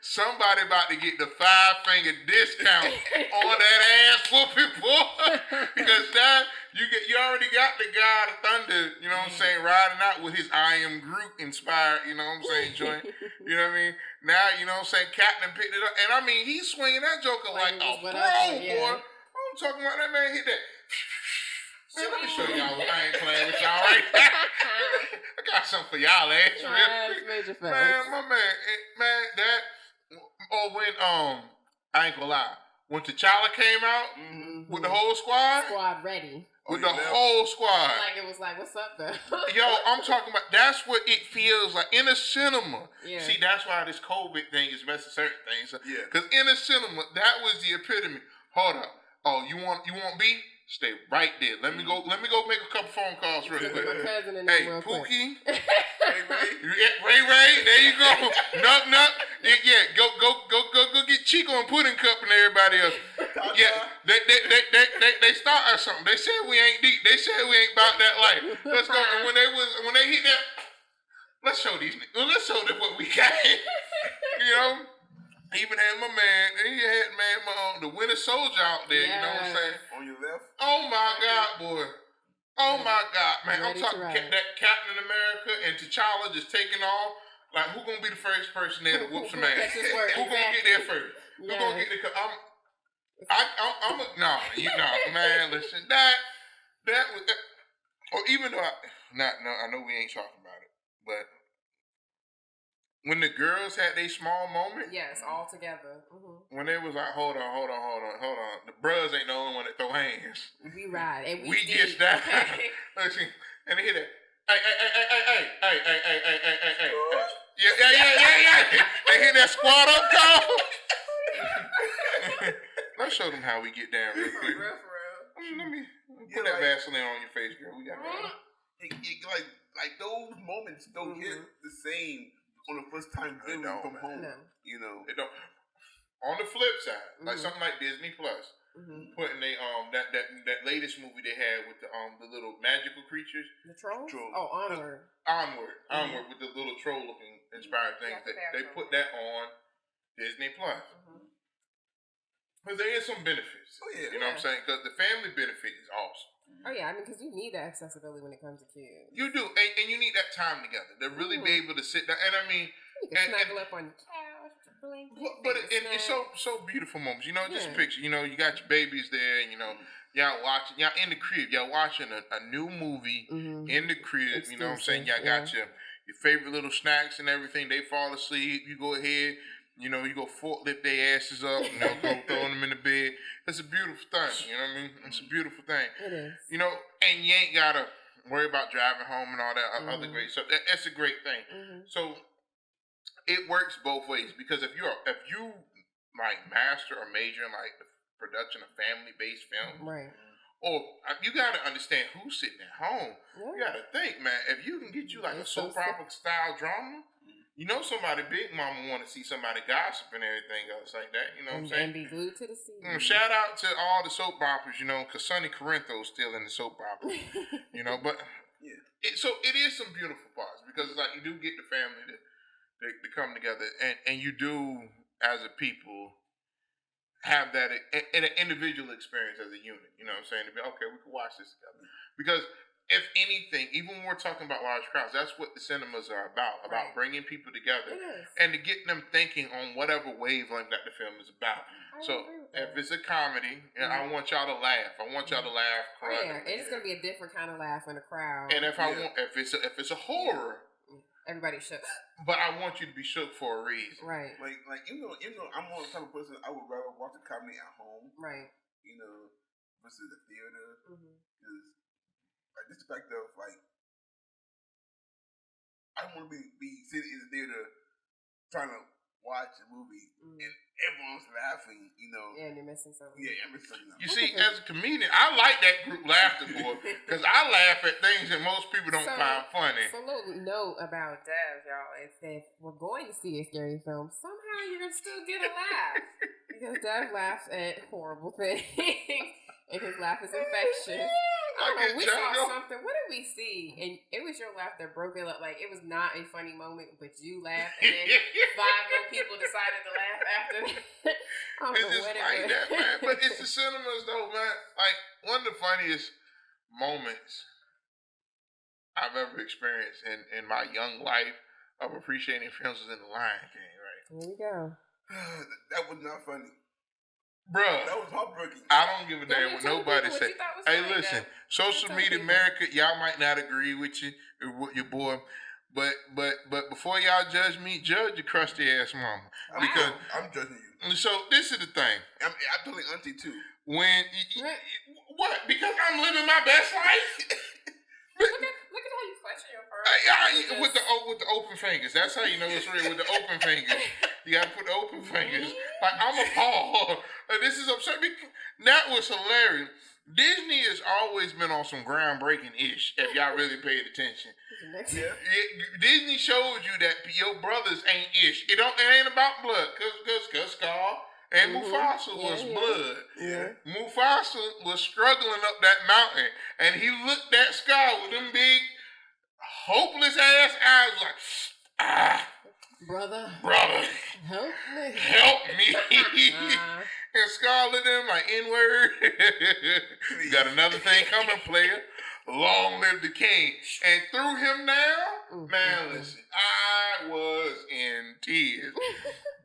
Somebody about to get the 5-finger discount on that ass whooping, boy. Because now you already got the God of Thunder, you know what I'm saying, riding out with his I Am Groot inspired, you know what I'm saying, joint. You know what I mean? Now, you know what I'm saying, Captain picked it up. And I mean, he's swinging that joker like a pro, boy. I'm talking about that man hit that. Man, let me show y'all what I ain't playing with y'all right now. I got something for y'all ass real quick. Man, my man, that, or when, I ain't gonna lie, when T'Challa came out with the whole squad. Squad ready. With the whole squad. Like it was like, what's up though? Yo, I'm talking about, that's what it feels like in a cinema. Yeah. See, that's why this COVID thing is messing certain things. Yeah. Because in a cinema, that was the epitome. Hold up. Oh, you want beef? Stay right there. Let me go make a couple phone calls real quick. My cousin in hey, real Pookie. quick. Ray. There you go. No. Yeah, go get Chico and Pudding Cup and everybody else. Yeah, they start us something. They said we ain't deep. They said we ain't about that life. Let's go. And when they hit that, let's show these niggas. Let's show them what we got. You know. Even had my man, he had the Winter Soldier out there. Yes. You know what I'm saying? On your left. Oh my God, boy. Oh my God, man! I'm talking that Captain America and T'Challa just taking off. Like, who gonna be the first person there to whoop some ass? Who gonna get there first? Who gonna get there? Man. Listen, that was, or even though I know we ain't talking about it, but when the girls had their small moment, yes, all together. Mm-hmm. When they was like, hold on, the bros ain't the only one that throw hands. We ride and we get down. Listen, and they hear that. Hey. Yeah. They hear that squad up call. Let's show them how we get down real quick. Let me put that Vaseline on your face, girl. We got like those moments don't hit the same on the first time viewing from home. No. You know, it don't. On the flip side, like something like Disney Plus, putting that latest movie they had with the little magical creatures. The trolls? Oh, Onward. Onward with the little troll looking inspired things. They put that on Disney Plus. Because there is some benefits. Oh, yeah. You know what I'm saying? Because the family benefit is awesome. Oh, yeah. I mean, because you need that accessibility when it comes to kids. You do. And you need that time together to really be able to sit down. And I mean... You can snuggle up on your couch. But it's so beautiful moments. You know, just picture, you know, you got your babies there and, you know, y'all in the crib. Y'all watching a new movie in the crib. You know what I'm saying? Y'all got your favorite little snacks and everything. They fall asleep. You go ahead. You know, you go forklift their asses up, you know, go throwing them in the bed. It's a beautiful thing, you know what I mean? It's a beautiful thing. It is. You know, and you ain't got to worry about driving home and all that other great stuff. That's a great thing. So it works both ways because if you like master or major in like the production of family-based films, right? Or you got to understand who's sitting at home. Yeah. You got to think, man, if you can get you like a soap opera style drama, you know somebody big mama want to see somebody gossip and everything else like that. You know what I'm saying? And be glued to the scene. Shout out to all the soap operas, you know, because Sonny Corinthio's still in the soap opera. You know, but so it is some beautiful parts because like you do get the family to come together and you do as a people have that in an individual experience as a unit. You know what I'm saying? To be okay, we can watch this together because. If anything, even when we're talking about large crowds, that's what the cinemas are about bringing people together and to get them thinking on whatever wavelength that the film is about. So if it's a comedy, I want y'all to laugh. I want y'all to laugh. It's going to be a different kind of laugh in the crowd. And if if it's a horror, everybody shook. But I want you to be shook for a reason. Right. Like you know, I'm one type of person I would rather watch a comedy at home. Right. You know, versus the theater. Because like this fact of like I don't want to be sitting in the theater trying to watch a movie and everyone's laughing, you know. Yeah, and you're missing something. Yeah, I'm missing something. You see, as a comedian, I like that group laughter, boy, because I laugh at things that most people don't find funny. So, a little note about Dev, y'all, is that if we're going to see a scary film, somehow you're going to still get a laugh. Because Dev laughs at horrible things, and his laugh is infectious. I don't know, we saw something. What did we see? And it was your laugh that broke it up. Like, it was not a funny moment, but you laughed, and then 5 more people decided to laugh after that. I don't know what it was. That, man. But it's the cinemas, though, man. Like, one of the funniest moments I've ever experienced in my young life of appreciating films was in The Lion King, right? Here we go. That was not funny. Bruh, that was heartbreaking. I don't give a damn what nobody say. Hey, listen, social media America, y'all might not agree with your boy, but before y'all judge me, judge your crusty ass mama. Because I'm judging you. So this is the thing. I'm telling auntie too. When what? Because I'm living my best life. Look at how you question your pearl. With the open fingers. That's how you know it's real. With the open fingers. You gotta put the open fingers. Like, I'm appalled. This is upsetting. That was hilarious. Disney has always been on some groundbreaking-ish, if y'all really paid attention. Yeah. Disney showed you that your brothers ain't ish. It ain't about blood, cause Scar and Mufasa was blood. Yeah. Mufasa was struggling up that mountain, and he looked at Scar with them big, hopeless ass eyes, like, brother, help me. And Scar looked at him like, N-word. You got another thing coming, player. Long live the king. And threw him down. Man, listen, I was in tears.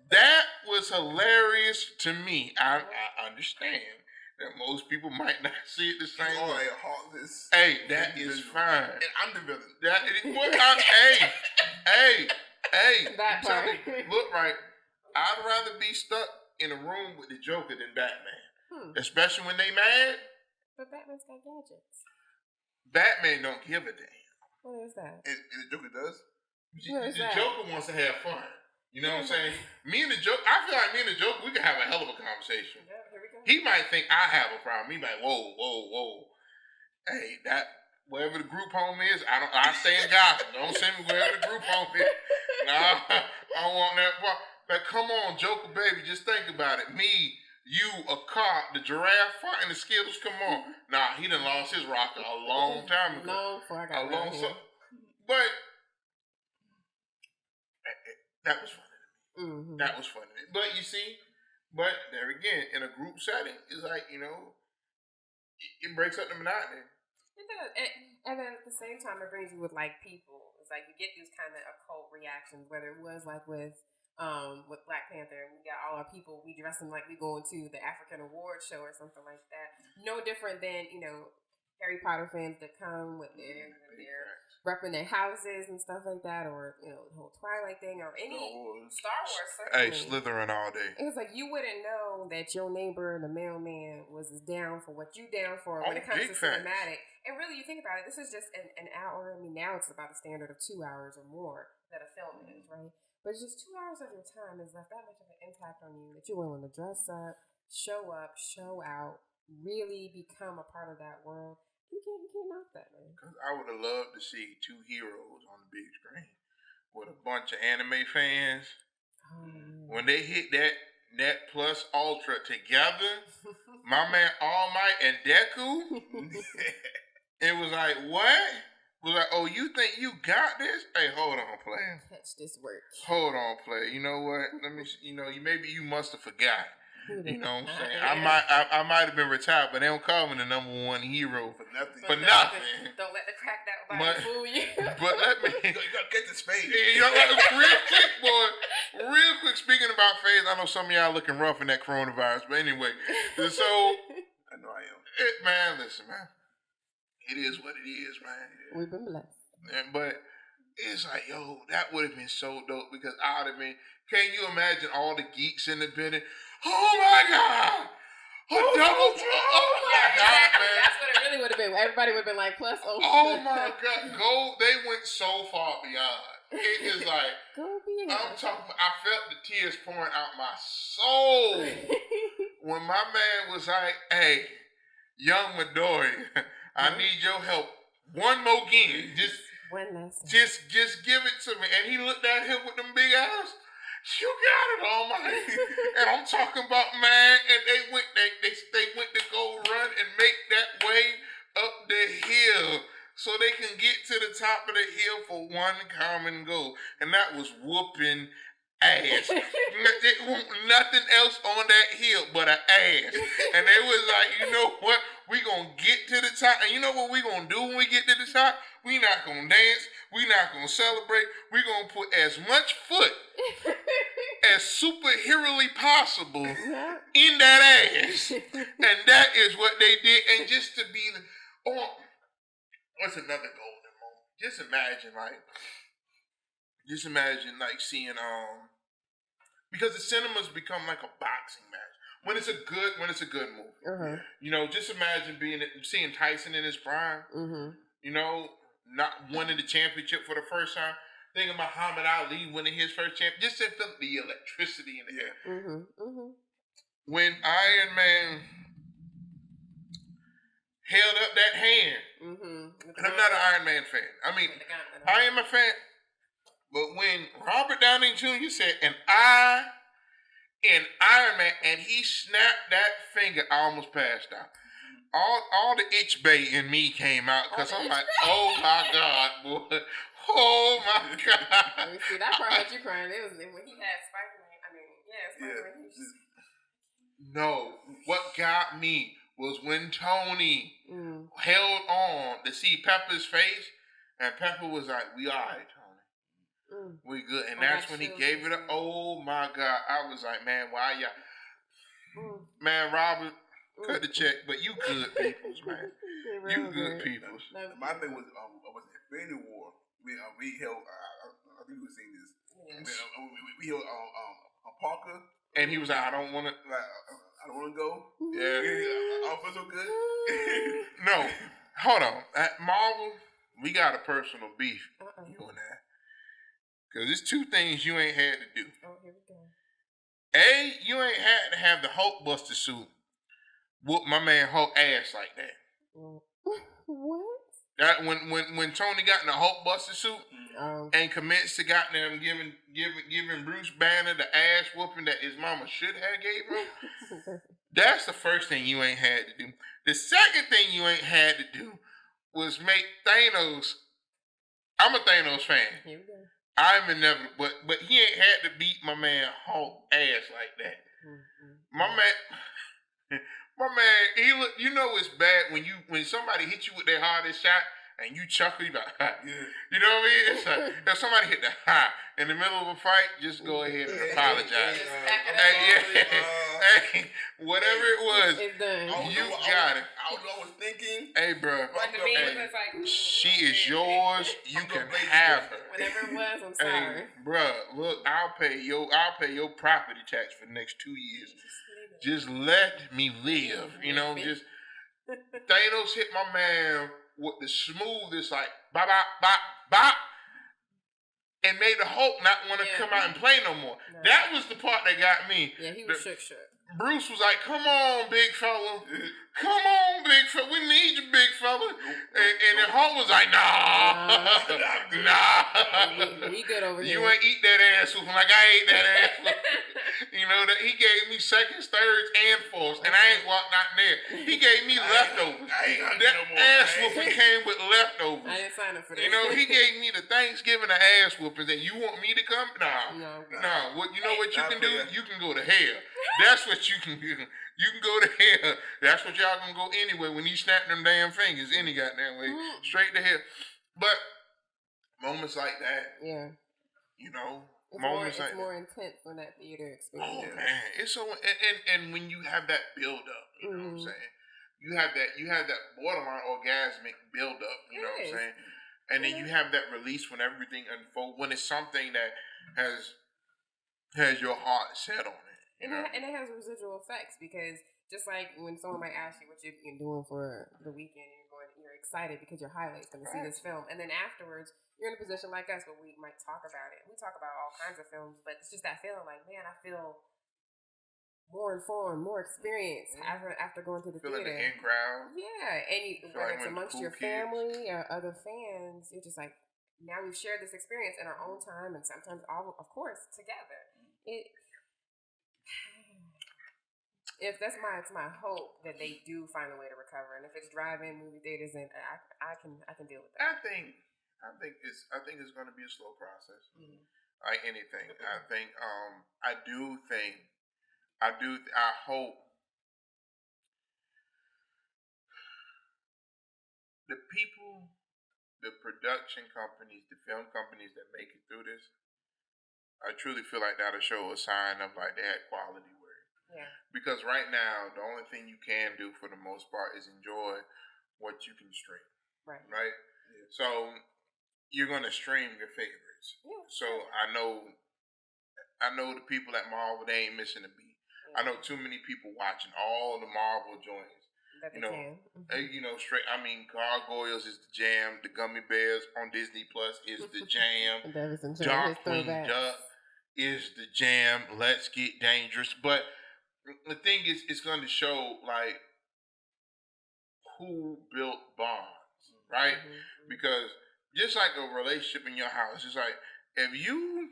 That was hilarious to me. I understand that most people might not see it the same way. Heartless. Hey, that is fine. And I'm the villain. Hey. That part. Look, right. I'd rather be stuck in a room with the Joker than Batman. Especially when they mad. But Batman's got gadgets. Batman don't give a damn. What is that? And the Joker does? The Joker wants to have fun. You know what I'm saying? Me and the Joker, I feel like me and the Joker, we could have a hell of a conversation. Yeah, here we go. He might think I have a problem. He might, whoa. Hey, wherever the group home is, I stay in Gotham. Don't send me wherever the group home is. Nah, I want that part. But come on, Joker baby, just think about it. Me, you, a car, the giraffe fighting the Skittles, come on. Nah, he done lost his rocker a long time ago. Long before I got around here. But that was funny to me. That was funny to me. But you see, there again, in a group setting, it's like, it breaks up the monotony. It does. And then at the same time, it brings you with like people. It's like you get these kind of occult reactions, whether it was like with Black Panther, we got all our people, we dress them like we going to the African Awards show or something like that. No different than, Harry Potter fans that come with their repping their houses and stuff like that, or, the whole Twilight thing, or any Star Wars, certainly. Hey, Slytherin all day. It's like you wouldn't know that your neighbor, the mailman, was as down for what you down for when it comes to cinematic. And really, you think about it, this is just an hour. I mean, now it's about a standard of 2 hours or more that a film is, right? But just 2 hours of your time is left that much of an impact on you that you're willing to dress up, show out, really become a part of that world. You can't knock that, man. Because I would have loved to see two heroes on the big screen with a bunch of anime fans. When they hit that plus ultra together, my man All Might and Deku, it was like, what? It was like, oh, you think you got this? Hey, hold on, player. Catch this work. Hold on, player. You know what? Let me. Maybe you must have forgot. You know what I'm saying? I might have been retired, but they don't call me the number one hero for nothing. Don't let the crack that body fool you. But let me. You gotta get this face. Real quick. Speaking about face, I know some of y'all looking rough in that coronavirus, but anyway. So I know I am. Man, listen, man. It is what it is, man. We've been blessed. But it's like, yo, that would have been so dope because I would have been. Can you imagine all the geeks in the building? Oh my God! A double exactly. Man. That's what it really would have been. Everybody would have been like, plus, oh my God. They went so far beyond. It is like, I'm talking, I felt the tears pouring out my soul when my man was like, hey, young Midori, I need your help. One more game. Just give it to me. And he looked at him with them big eyes. You got it, Almighty. And I'm talking about, man, and they went to go run and make that way up the hill so they can get to the top of the hill for one common goal. And that was whooping ass. Nothing else on that hill but an ass. And they was like, you know what? We gonna get to the top. And you know what we gonna do when we get to the top? We not gonna dance. We not gonna celebrate. We gonna put as much foot as superheroically possible in that ass. And that is what they did. And just to be what's another golden moment? Just imagine seeing because the cinemas become like a boxing match. When it's a good movie. Just imagine seeing Tyson in his prime. Not winning the championship for the first time. Thinking Muhammad Ali winning his first championship. Just to feel the electricity in the air. When Iron Man held up that hand. And I'm not an Iron Man fan. I mean, I am a fan. But when Robert Downey Jr. said, and I in Iron Man, and he snapped that finger, I almost passed out. All the itch bay in me came out because I'm like, oh my God, boy. Oh my God. See, that part that you crying, it was when he had Spider-Man. I mean, Spider-Man. No, what got me was when Tony held on to see Pepper's face, and Pepper was like, we all right, Tony. We good. And that's when he gave it up. Oh my God. I was like, man, why y'all? Man, Robert, cut the check, but you good peoples, man. You good peoples. My thing was Infinity War. We held, I think we've seen this. We held Parker. And he was like, I don't want to. I don't want to go. Yeah. I don't feel so good. No. Hold on. At Marvel, we got a personal beef. You and that. Because there's two things you ain't had to do. Oh, here we go. A, you ain't had to have the Hulk Buster suit whoop my man Hulk ass like that. What? That when Tony got in the Hulk Buster suit and commenced to goddamn giving Bruce Banner the ass whooping that his mama should have gave him. That's the first thing you ain't had to do. The second thing you ain't had to do was make Thanos. I'm a Thanos fan. Here we go. I'm inevitable, but he ain't had to beat my man Hulk ass like that. My man, he look. You know it's bad when somebody hits you with their hardest shot and you chuckle. You like, ha. Yeah. You know what I mean? It's like if somebody hit the ha in the middle of a fight, just go ahead and apologize. Hey, whatever it was, it's done. You got it. I don't know what I was thinking. Hey, bro. She is yours. You can have her. Whatever it was, I'm sorry. Hey, bro, look, I'll pay your property tax for the next 2 years. Just let me live. You know, just Thanos hit my man with the smoothest, like bop bop bop bop. And made the Hulk not want to come out and play no more. No. That was the part that got me. Yeah, he was shook. Bruce was like, come on, big fella. Come on, big fella. We need you, big fella. And the Hulk was like, nah. We good over here. You ain't eat that ass whooping like I ate that ass whooping. You know, that he gave me seconds, thirds, and fourths, and I ain't walked out there. He gave me leftovers. That ass whooping came with leftovers. I didn't sign up for that. You know, he gave me the Thanksgiving of ass whoopings, and you want me to come? No. What you know what you can do? You can go to hell. That's what you can do. You can go to hell. That's what y'all gonna go anyway when he snapped them damn fingers any goddamn way. Straight to hell. But moments like that. Yeah. You know, it's more intense when that theater experience. Oh man, it's so and when you have that build up, you know what I'm saying? You have that borderline orgasmic build up, you know what I'm saying? And then you have that release when everything unfolds, when it's something that has your heart set on it. And it has residual effects because just like when someone might ask you what you've been doing for the weekend, you're excited because your highlight's going to see this film, and then afterwards you're in a position like us where we might talk about it. We talk about all kinds of films, but it's just that feeling like, man, I feel more informed, more experienced after going to the theater. The in crowd. Yeah, and whether it's amongst your family or other fans, you're just like, now we've shared this experience in our own time, and sometimes all, of course, together. If it's my hope that they do find a way to recover, and if it's drive-in movie theaters, and I can deal with that. I think it's going to be a slow process, like anything. I hope the people, the production companies, the film companies that make it through this, I truly feel like that'll show a sign of like they had quality work. Yeah. Because right now, the only thing you can do for the most part is enjoy what you can stream. Right. Right? Yeah. So you're going to stream your favorites. Yeah. So I know the people at Marvel, they ain't missing a beat. Yeah. I know too many people watching all the Marvel joints. That they can. You know, straight. I mean, Gargoyles is the jam. The Gummy Bears on Disney Plus is the jam. Darkwing Duck is the jam. Let's Get Dangerous. But the thing is, it's going to show like who built bonds, right? Mm-hmm. Because just like a relationship in your house, it's like if you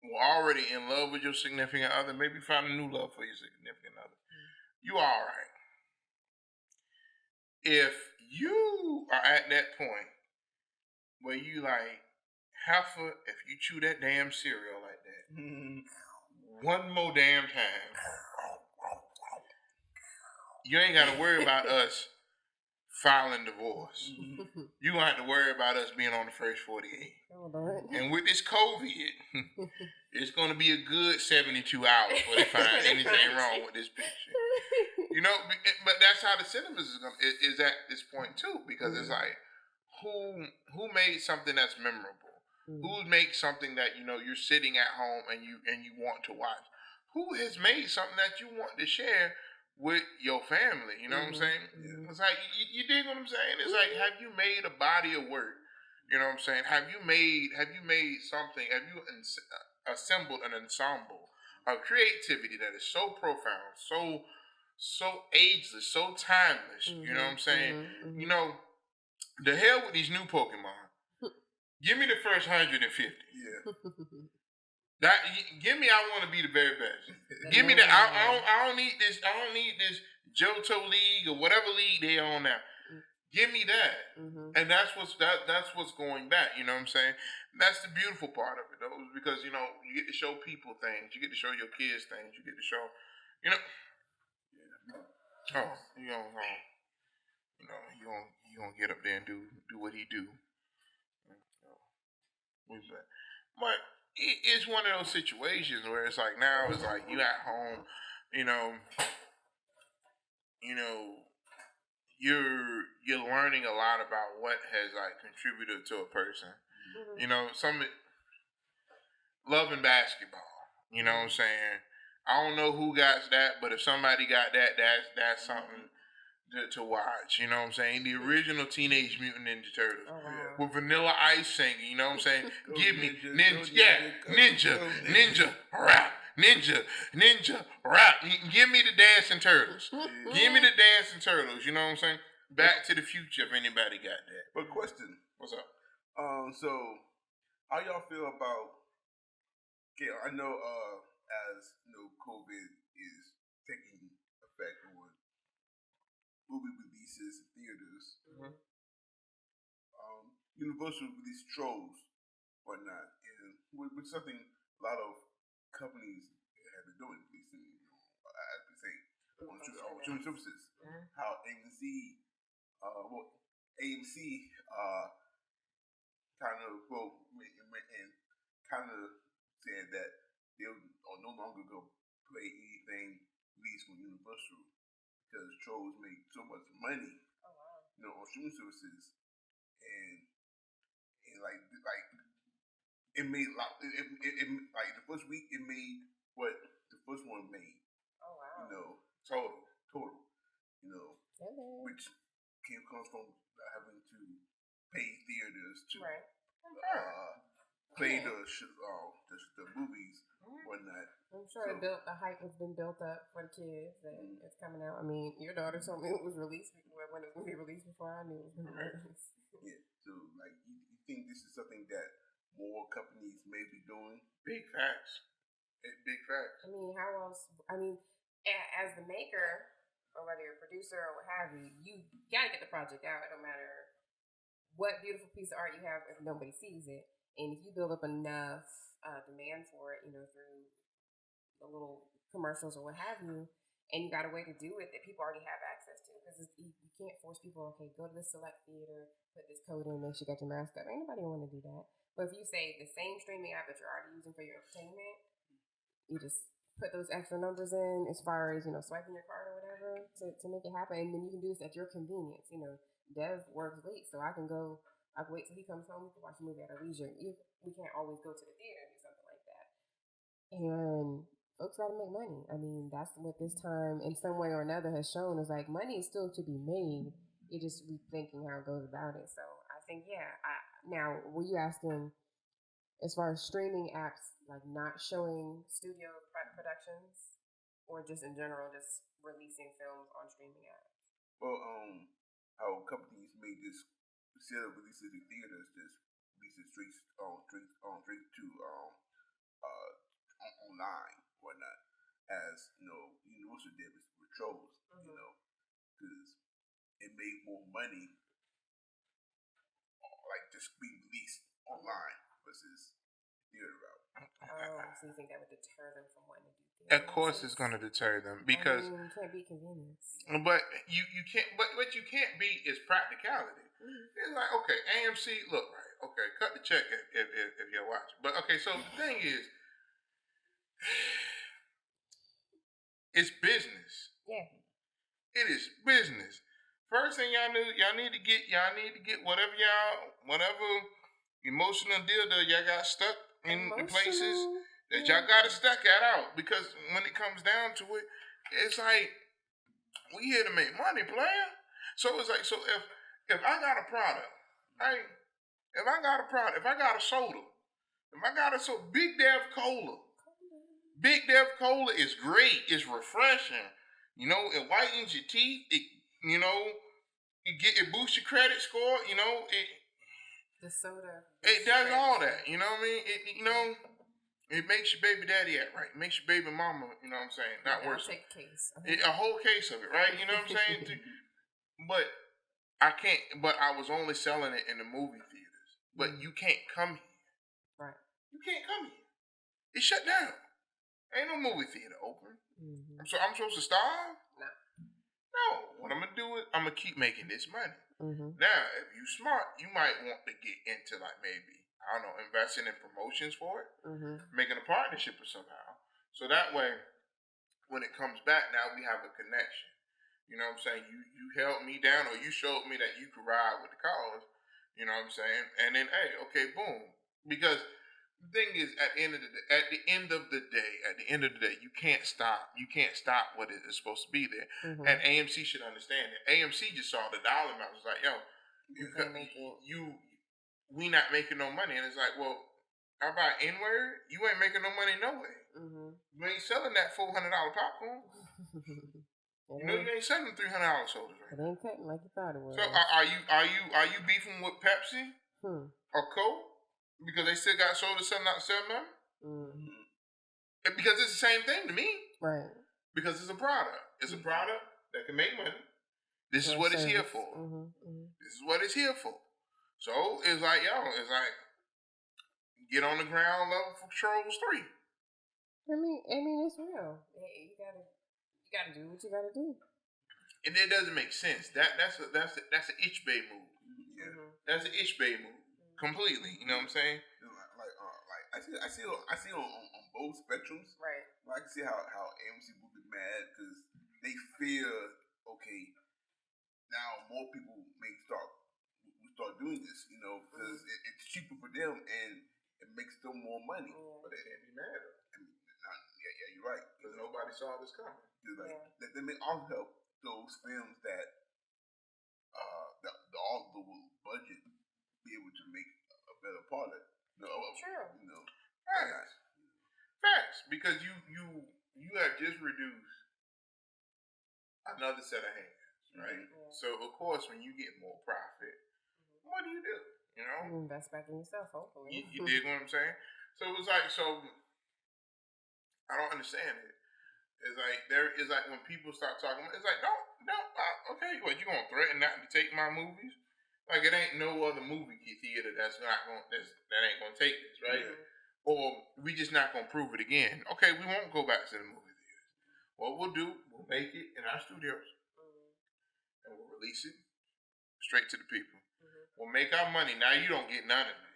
were already in love with your significant other, maybe find a new love for your significant other. You all right. If you are at that point where you like, heifer, if you chew that damn cereal like that, one more damn time, you ain't got to worry about us filing divorce. You gonna have to worry about us being on the first 48. And with this COVID, it's gonna be a good 72 hours before they find anything wrong with this picture. You know, but that's how the cinemas is at this point too, because it's like, who made something that's memorable? Who makes something that you're sitting at home and you want to watch? Who has made something that you want to share with your family? You know what I'm saying? Yeah. It's like you dig what I'm saying? It's like, have you made a body of work? You know what I'm saying? Have you made something? Have you assembled an ensemble of creativity that is so profound, so ageless, so timeless? You know what I'm saying? You know, the hell with these new Pokemon. Give me the first 150. Yeah. Give me. I want to be the very best. Give me that. I don't need this. I don't need this Johto League or whatever league they on now. Give me that. And that's what's going back. You know what I'm saying? That's the beautiful part of it, though, because you get to show people things. You get to show your kids things. You get to show, Oh, you gonna get up there and do what he do. But it's one of those situations where it's like now it's like you at home, you're learning a lot about what has like contributed to a person. Some loving basketball. You know what I'm saying? I don't know who got that, but if somebody got that, that's something to watch. You know what I'm saying? The original Teenage Mutant Ninja Turtles with Vanilla Ice singing. You know what I'm saying? Give me ninja rap. Ninja rap. Give me the Dancing Turtles. Give me the Dancing Turtles. You know what I'm saying? Back to the Future, if anybody got that. But question. What's up? So how y'all feel about? Okay, I know as COVID is taking effect on movie releases in theaters. Universal released Trolls, whatnot, and which something a lot of companies have been doing recently. As we say, on streaming services. How AMC kind of said that they are no longer going to play anything released from Universal because Trolls make so much money, on streaming services, and like it made it like the first week it made what the first one made. Oh wow! Total. Which comes from having to pay theaters to play the movies, whatnot. I'm sure the hype has been built up for the kids that it's coming out. I mean, your daughter told me it was released when it was going to be released before I knew it was going to be released. Yeah. So, like, you think this is something that more companies may be doing? Big facts. Big facts. I mean, how else? I mean, as the maker, or whether you're a producer or what have you, you gotta get the project out. It don't matter what beautiful piece of art you have if nobody sees it. And if you build up enough demand for it, through the little commercials or what have you, and you got a way to do it that people already have access to, because you can't force people. Okay, go to this select theater, put this code in, make sure you got your mask up. Ain't nobody want to do that. But if you say the same streaming app that you're already using for your entertainment, you just put those extra numbers in as far as swiping your card or whatever to make it happen, and then you can do this at your convenience. Dev works late, so I can wait till he comes home to watch a movie at our leisure. We can't always go to the theater and do something like that. And folks got to make money. I mean, that's what this time, in some way or another, has shown is like money is still to be made. You're just rethinking how it goes about it. So I think, now, were you asking as far as streaming apps, like not showing studio productions, or just in general, just releasing films on streaming apps? Well, how companies made this instead of releasing in theaters, just releasing straight to online, whatnot. As Universal did with Trolls, because it made more money, like just being released online versus theater route. Oh, so you think that would deter them from wanting to do theater? Of course, it's going to deter them because you can't beat convenience. But you can't. But what you can't beat is practicality. It's like, okay, AMC, look, right, okay, cut the check if you're watching. But okay, so the thing is, it's business. Yeah. It is business. First thing y'all need to get whatever emotional deal that y'all got stuck in places that y'all got to stuck that out, because when it comes down to it, it's like we here to make money, player. So it's like, so if I got a product, right? If I got a soda, Big Dev Cola. Big Dev Cola is great. It's refreshing. It whitens your teeth. It boosts your credit score. The soda. It does all that. You know what I mean? It makes your baby daddy act right. It makes your baby mama, you know what I'm saying, not worse. I'll take a case. A whole case of it, right? You know what I'm saying? But I can't. But I was only selling it in the movie theaters. But you can't come here. Right. You can't come here. It's shut down. Ain't no movie theater open. I'm supposed to starve? No. What I'm gonna do is I'm gonna keep making this money. Now, if you smart, you might want to get into like maybe, I don't know, investing in promotions for it, making a partnership or somehow. So that way, when it comes back, now we have a connection. You know what I'm saying? You held me down, or you showed me that you could ride with the cause. You know what I'm saying? And then, hey, okay, boom. Because the thing is, at the end of the day, you can't stop. You can't stop what is supposed to be there. And AMC should understand it. AMC just saw the dollar amount. It was like, yo, we not making no money. And it's like, well, how about N-word? You ain't making no money no way. You ain't selling that $400 popcorn. You ain't selling $300 sodas, right? It ain't cutting like you thought it was. So are you beefing with Pepsi or Coke because they still got soda selling out 7-Eleven? Because it's the same thing to me, right? Because it's a product. It's a product that can make money. This is what it's here for. This is what it's here for. So it's like, get on the ground level for Trolls 3. I mean, it's real. You gotta do what you gotta do. And it doesn't make sense. That's an itch bay move. Yeah. That's an itch bay move. Completely. You know what I'm saying? I see on both spectrums. Right. I can see how AMC would be mad because they fear, okay, now more people may start doing this, because it's cheaper for them and it makes them more money. But they can't be mad. Yeah, you're right. Because nobody saw this coming. They may also help those films that the all the budget be able to make a better product. True. Facts. Because you have just reduced another set of hands, right? So of course, when you get more profit, what do? You invest back in yourself, hopefully. You dig what I'm saying? So it was like, I don't understand it. It's like when people start talking, it's like, okay, what, you gonna threaten not to take my movies? Like, it ain't no other movie theater that ain't gonna take this, right? Or we just not gonna prove it again. Okay, we won't go back to the movie theaters. What we'll do, we'll make it in our studios, and we'll release it straight to the people. We'll make our money. Now you don't get none of it.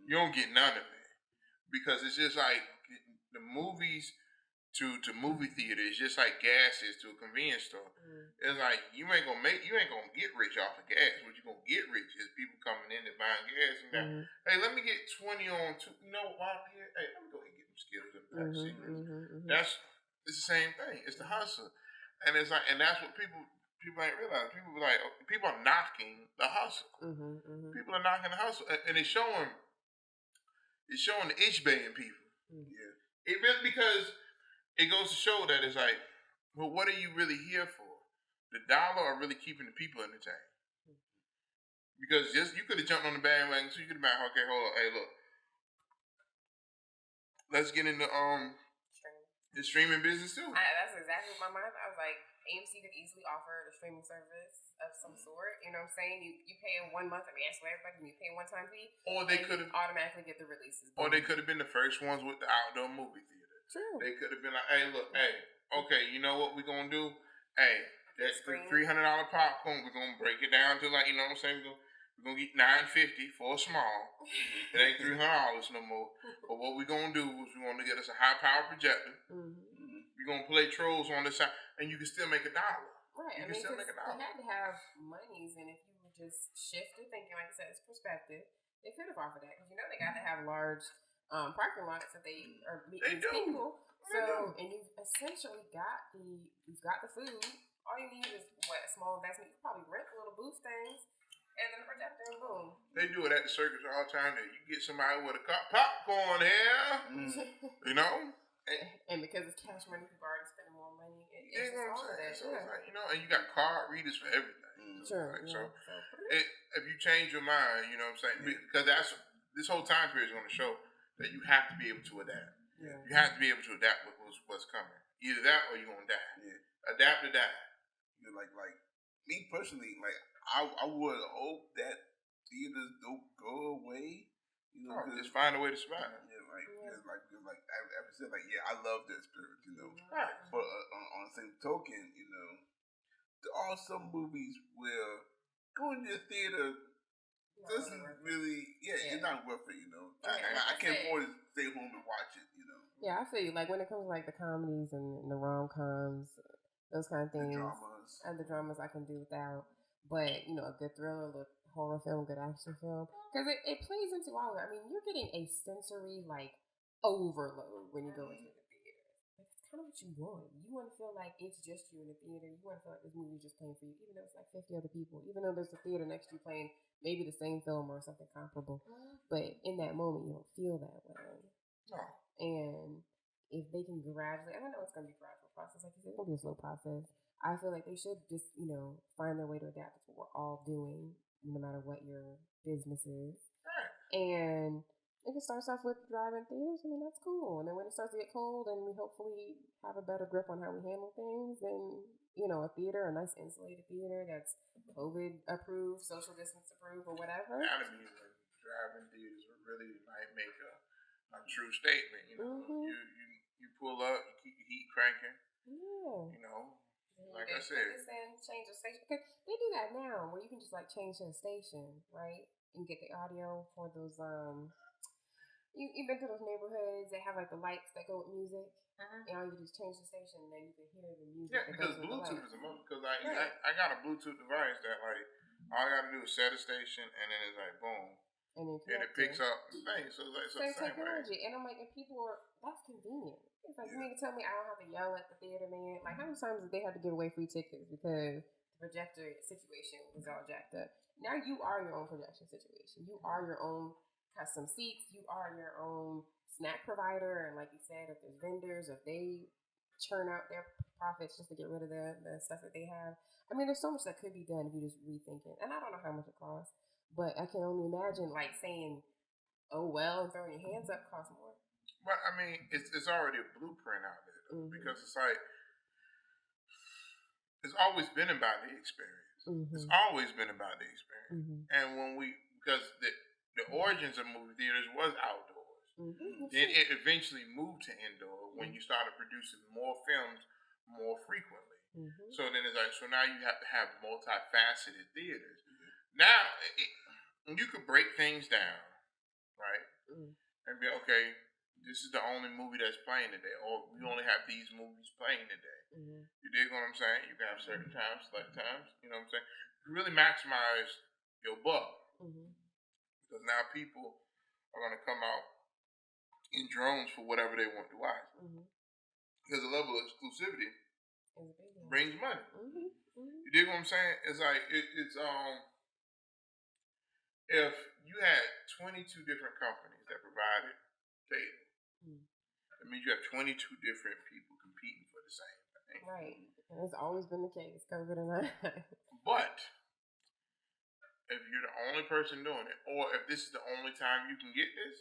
You don't get none of it, because it's just like the movies to movie theater is just like gas is to a convenience store. It's like you ain't gonna get rich off of gas. What you gonna get rich is people coming in and buying gas and going, hey, let me get 20 on 2. You know why I'm here? Hey, let me go ahead and get them Skittles and Pepsi. It's the same thing. It's the hustle, and it's like, and that's what people ain't realize. People are knocking the hustle. People are knocking the hustle, and it's showing the itch bay in people. Yeah, it really, because it goes to show that it's like, well, what are you really here for? the dollar are really keeping the people entertained. Because you could have jumped on the bandwagon, so you could have been, okay, hold on, hey, look, let's get into the streaming business too. That's exactly what my mind. I was like, AMC could easily offer a streaming service of some sort. You know what I'm saying? You pay 1 month. I mean, actually, everybody you pay one time fee, or they could have automatically get the releases. Or they could have been the first ones with the outdoor movie theater. True. They could have been like, hey, look, hey, okay, you know what we're gonna do? Hey, that's the $300 popcorn. We're gonna break it down to like, you know what I'm saying? We're gonna get $9.50 for a small. It ain't $300 no more. But what we're gonna do is we're gonna get us a high power projector. We're gonna play Trolls on the side, and you can still make $1. Right. You can still make $1. They had to have monies, and if you would just shift your thinking, like I said, it's perspective. They could have offered that because you know they got to have large parking lots that they are meeting people. So, and you've essentially got the food. All you need is a small investment. You probably rent little booth things and then a projector and boom. They do it at the circus all the time. You get somebody with a popcorn here, you know. And because it's cash money, people are already spending more money. It's you know all what I'm saying? that. So it's like, you know, and you got card readers for everything. Sure. Like, so if you change your mind, you know what I'm saying? Because this whole time period is going to show that you have to be able to adapt. Yeah. You have to be able to adapt with what's coming. Either that or you're going to die. Yeah. Adapt or die. You know, like me personally, like I would hope that theaters don't go away. You know, just find a way to survive. Yeah, like I said, like I love the experience, you know. Right. But on the same token, you know, there are some movies where going to the theater doesn't really, it's not worth it, you know. I can't afford to stay home and watch it, you know. Yeah, I feel you. Like when it comes to like the comedies and the rom-coms, those kind of things, the dramas I can do without. But you know, a good thriller, a horror film, good action film, because it plays into all of it. I mean, you're getting a sensory like overload when you go into the theater. Like, it's kind of what you want. You want to feel like it's just you in the theater. You want to feel like this movie is just playing for you, even though it's like 50 other people. Even though there's a theater next to you playing maybe the same film or something comparable, but in that moment you don't feel that way. No. And if they can gradually, I don't know it's going to be a gradual process. Like you said, it's going to be a slow process. I feel like they should just, you know, find their way to adapt to what we're all doing, no matter what your business is. Right. And if it starts off with drive-in theaters, I mean, that's cool. And then when it starts to get cold and we hopefully have a better grip on how we handle things, then, you know, a theater, a nice insulated theater that's COVID approved, social distance approved, or whatever. Anatomies of drive-in theaters really might make a true statement. You know, you pull up, you keep the heat cranking. Yeah. You know, like I said, change the station. Because they do that now, where you can just like change the station, right? And get the audio for those. You've been to those neighborhoods that have like the lights that go with music. And all you do is change the station, and then you can hear the music. Yeah, because Bluetooth is a moment. Because I got a Bluetooth device that like all I got to do is set a station, and then it's like boom, and it picks up the thing. So it's like same technology. And I'm like, and people are that's convenient. It's like you mean to tell me I don't have to yell at the theater man? Like how many times did they have to give away free tickets because the projector situation was all jacked up? Now you are your own projection situation. You are your own custom seats. You are your own snack provider, and like you said, if there's vendors, if they churn out their profits just to get rid of the stuff that they have. I mean, there's so much that could be done if you just rethink it. And I don't know how much it costs, but I can only imagine like saying, "Oh well," and throwing your hands up costs more. But I mean, it's already a blueprint out there because it's like it's always been about the experience. It's always been about the experience, and because the origins of movie theaters was outdoors. Then it eventually moved to indoor when you started producing more films more frequently. So then it's like, so now you have to have multifaceted theaters. Now, you could break things down, right? And be, okay, this is the only movie that's playing today, or we only have these movies playing today. You dig what I'm saying? You can have certain times, select times, you know what I'm saying? You really maximize your buck. Because now people are going to come out in drones for whatever they want to watch. Because the level of exclusivity brings money. You dig what I'm saying? It's like it's if you had 22 different companies that provided data, that means you have 22 different people competing for the same thing. Right. And it's always been the case, COVID or not. But if you're the only person doing it, or if this is the only time you can get this,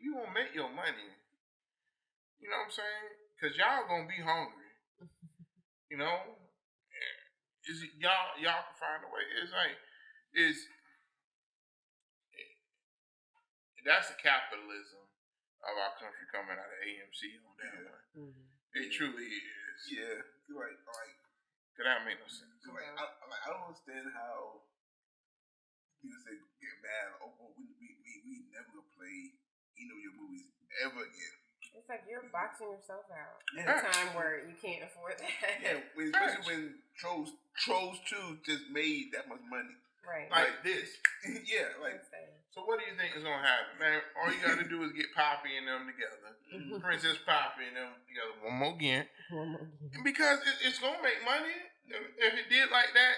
you gonna make your money. You know what I'm saying? Because y'all gonna be hungry. You know, is it, y'all can find a way. It's like that's the capitalism of our country coming out of AMC on that one. Mm-hmm. It truly is. Yeah, you're right. That make no sense. I don't understand how people say get mad. Oh, we never gonna play your movies ever again. It's like you're boxing yourself out at a time where you can't afford that. Yeah, especially when Trolls 2 just made that much money. Right. Like this. Yeah, like. So what do you think is gonna happen, man? All you gotta do is get Poppy and them together, Princess Poppy and them together one more again, because it's gonna make money. If it did like that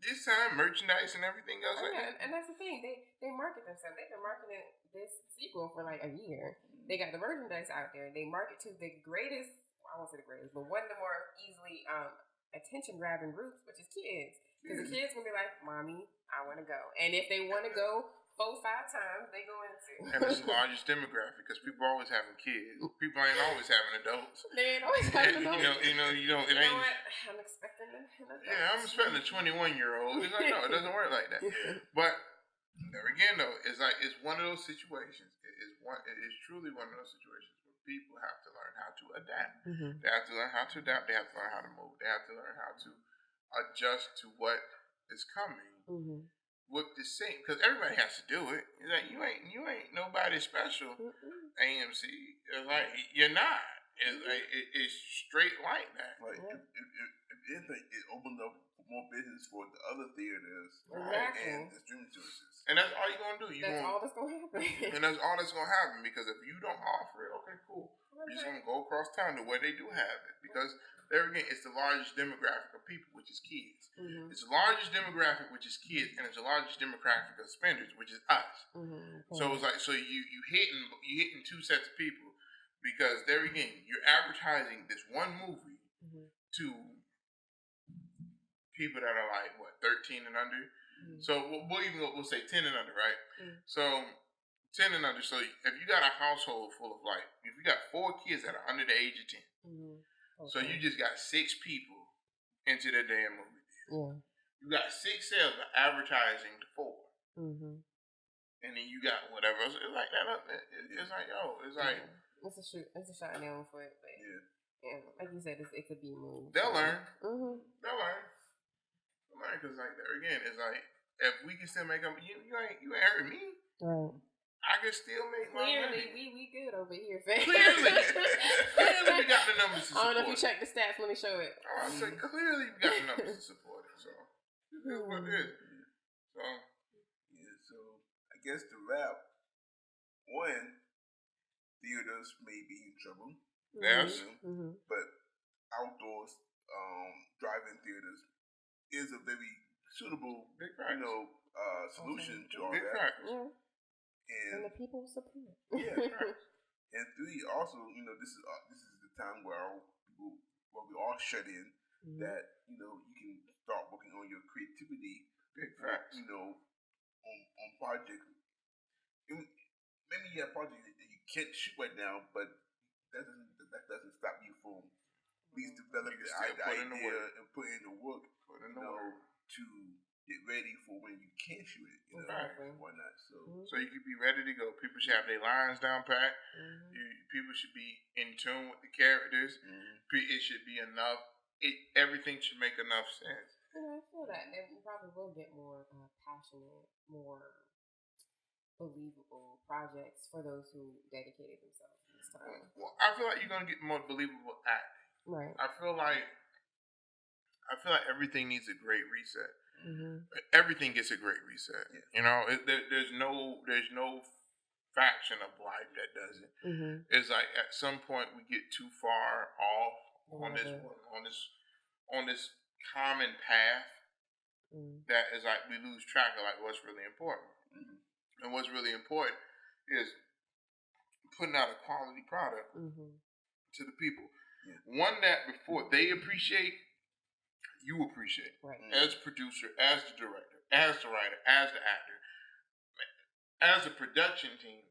this time, merchandise and everything else. And that's the thing. They market themselves. They've been marketing this sequel for like a year. They got the merchandise out there. They market to the greatest. I won't say the greatest, but one of the more easily attention grabbing groups, which is kids. Because the kids will be like, "Mommy, I want to go," and if they want to go 4-5 times, they go into. And it's the largest demographic because people are always having kids. People ain't always having adults. They ain't always having adults. You know what? I'm expecting an adult. Yeah, I'm expecting a 21-year-old. It's like, no, it doesn't work like that. But there again, though, it's like it's one of those situations. It is truly one of those situations where people have to learn how to adapt. Mm-hmm. They have to learn how to adapt. They have to learn how to move. They have to learn how to adjust to what is coming. Mm-hmm. With the same, because everybody has to do it. It's like you ain't nobody special. Mm-mm. AMC, it's like you're not. It's like it's straight like that. Like if anything, it opened up more business for the other theaters and the streaming services. And that's all you're gonna do. That's all that's gonna happen. And that's all that's gonna happen because if you don't offer it, okay, cool. You're just gonna go across town to where they do have it because. There again, it's the largest demographic of people, which is kids. Mm-hmm. It's the largest demographic, which is kids, and it's the largest demographic of spenders, which is us. Mm-hmm. So it's like, you hitting two sets of people because there again, you're advertising this one movie to people that are like 13 and under. Mm-hmm. So we'll say 10 and under, right? Mm-hmm. So 10 and under. So if you got a household full of if you got 4 kids that are under the age of 10. Mm-hmm. Okay. So you just got 6 people into the damn movie. Yeah. You got 6 sales of advertising to 4. Mm-hmm. And then you got whatever else. It's like that. It's like, it's like... It's a shot down for it. But yeah, like you said, it could be moved. They'll learn. Mm-hmm. They'll learn. Because like, there again, it's like, if we can still make them... You ain't hurting me. Right. I can still make my money. We good over here, fam. Clearly we got the numbers to support it. I don't know if you check the stats. Let me show it. I said clearly we got the numbers to support it. So this is what it is. So I guess to wrap, one, theaters may be in trouble. Yes. Mm-hmm. But outdoors, drive-in theaters is a very suitable, solution to all that. Yeah. And the people support. Yeah, right. And 3, also, this is the time where we all shut in. Mm-hmm. That you can start working on your creativity. On projects. Maybe you have projects that you can't shoot right now, but that doesn't stop you from at least developing the idea and put in the work. To get ready for when you can't shoot it, why not? So you could be ready to go. People should have their lines down pat. Mm-hmm. People should be in tune with the characters. Mm-hmm. It should be enough. Everything should make enough sense. I feel that they probably will get more passionate, more believable projects for those who dedicated themselves this time. Well, I feel like you're gonna get more believable acting. Right. I feel like everything needs a great reset. Mm-hmm. Everything gets a great reset. Yeah. There's no faction of life that doesn't. Mm-hmm. It's like at some point we get too far off on this common path that is like we lose track of like what's really important. Mm-hmm. And what's really important is putting out a quality product to the people. One that before they appreciate, you appreciate. Right. As a producer, as the director, as the writer, as the actor, as a production team,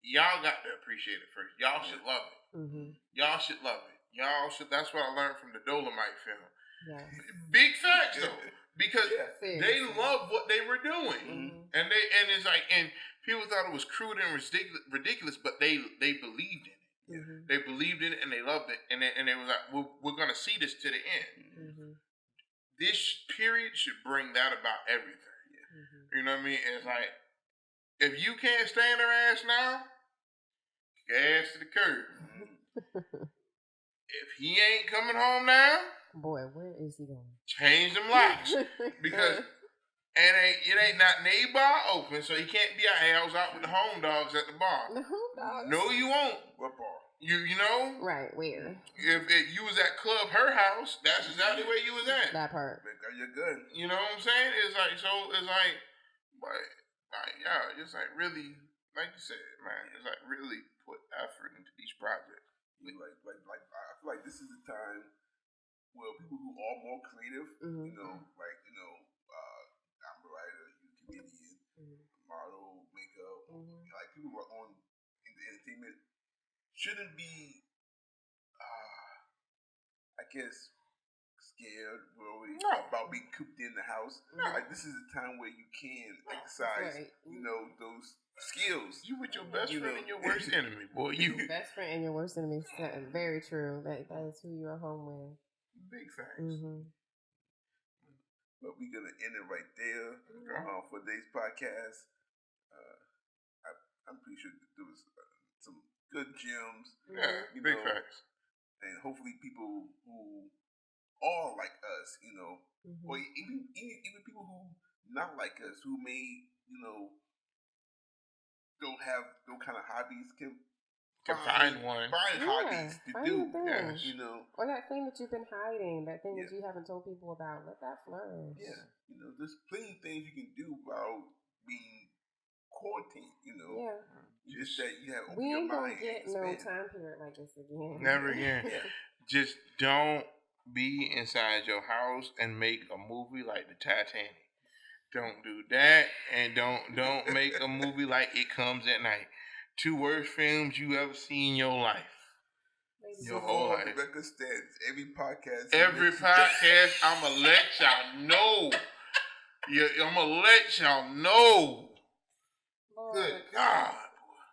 y'all got to appreciate it first. Y'all should love it. Y'all should love it. That's what I learned from the Dolomite film. Yeah. Big facts though. Because they love what they were doing. And it's like, and people thought it was crude and ridiculous, but they believed in it. They believed in it and they loved it. And they was like, we're going to see this to the end. This period should bring that about everything. You know what I mean? It's like, if you can't stand her ass now, gas to the curb. If he ain't coming home now, boy, where is he going? Change them locks. Because it ain't not a bar open, so he can't be out here. I was out with the home dogs at the bar. The home dogs? No, you won't. What bar? You know? Right, where? If you was at Club Her House, that's exactly where you was at. That part. You're good. You know what I'm saying? It's like, it's like really, like you said, man, it's like really put effort into these projects. I feel like this is the time where people who are more creative, I'm a writer, comedian, model, makeup, like people who are on in the entertainment shouldn't be, I guess, scared really about being cooped in the house. Like this is a time where you can exercise, those skills. You with your best friend and your worst enemy, boy. You best friend and your worst enemy. Very true. That is who you're home with. Big facts. But we're gonna end it right there for today's podcast. I'm pretty sure there was some good gems. Yeah, big facts. And hopefully people who are like us, or even people who not like us, who may, don't have those kind of hobbies can find one. Find hobbies to do. Yes. Or that thing that you've been hiding, that thing that you haven't told people about. Let that flourish. Yeah. There's plenty of things you can do without being quarantined, Yeah. Just that you have we ain't gonna get no time period like this again. Never again. Just don't be inside your house and make a movie like the Titanic. Don't do that, and don't make a movie like It Comes at Night. 2 worst films you ever seen in your life. Your whole life. The record stands. Every podcast, I'ma let y'all know. I'ma let y'all know. Lord, good God.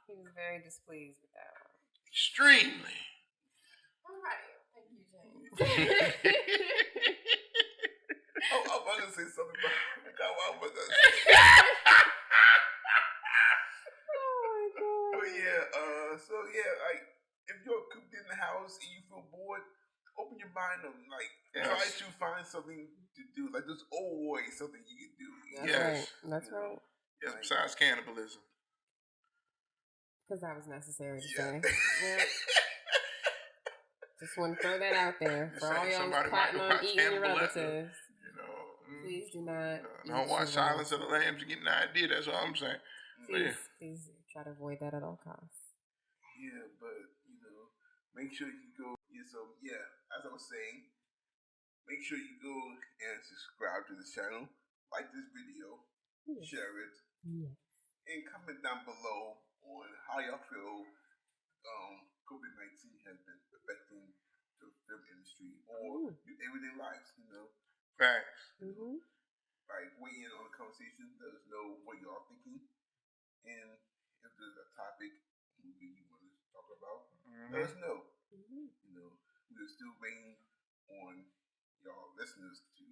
He was very displeased with that one. Extremely. All right. Thank you, James. I was going to say something, but I forgot what I was going to say. Oh, my God. Like, if you're cooped in the house and you feel bored, open your mind up. Like, try to find something to do. Like, there's always something you can do. That's right. Yes, besides cannibalism. Because that was necessary to say. Yeah. Just want to throw that out there for all y'all plotting on eating your relatives. Please do not. Don't watch Silence of the Lambs to get an idea. That's all I'm saying. Please try to avoid that at all costs. Yeah, but make sure you go. As I was saying, make sure you go and subscribe to this channel, like this video, share it, and comment down below on how y'all feel COVID-19 has been affecting the film industry or your everyday lives. Facts. Like, weigh in on the conversation. Let us know what y'all thinking. And if there's a topic movie you want to talk about, let us know. We're still waiting on y'all listeners to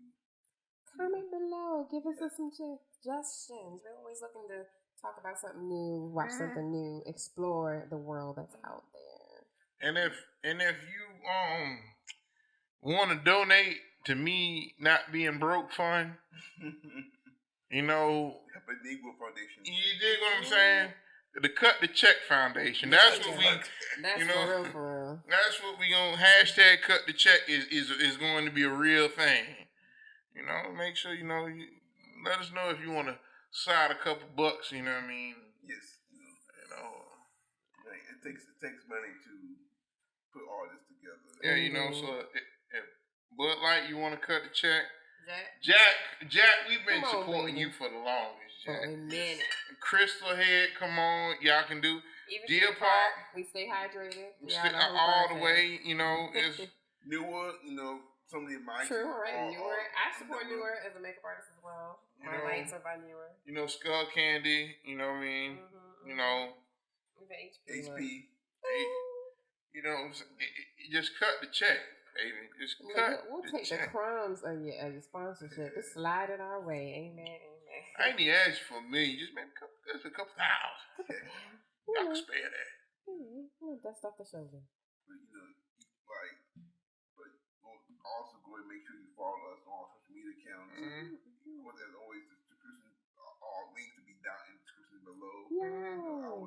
comment below. Give us some suggestions. We're always looking to talk about something new, watch something new, explore the world that's out there. And if you want to donate to me not being broke fund, Help a Negro Foundation. You dig what I'm saying? The Cut the Check Foundation. That's what we. That's for real. That's what we gonna hashtag Cut the Check is going to be a real thing. Make sure you let us know if you want to slide a couple bucks. You know what I mean? Yes. It takes money to put all this together. Yeah, you know, so if Bud Light, you want to cut the check? Jack, we've been supporting you for the longest, Jack. For a minute. Crystal Head, come on, y'all can do. Even Deer Park, we stay hydrated. All the way, you know. It's Newer, you know, some of the mics. True, right? Newer. I support Newer as a makeup artist as well. My lights are by Newer. You know, Skull Candy, you know what I mean? You know. HP. You know, just cut the check, baby. Just cut. We'll take the crumbs of your sponsorship. Just slide it our way. Amen. I ain't even asked for me. Just maybe a couple thousand. I can spare that. Dust off the shoulder. But also go and make sure you follow us on social media accounts. Of course, as always, the description, all links to be down in the description below.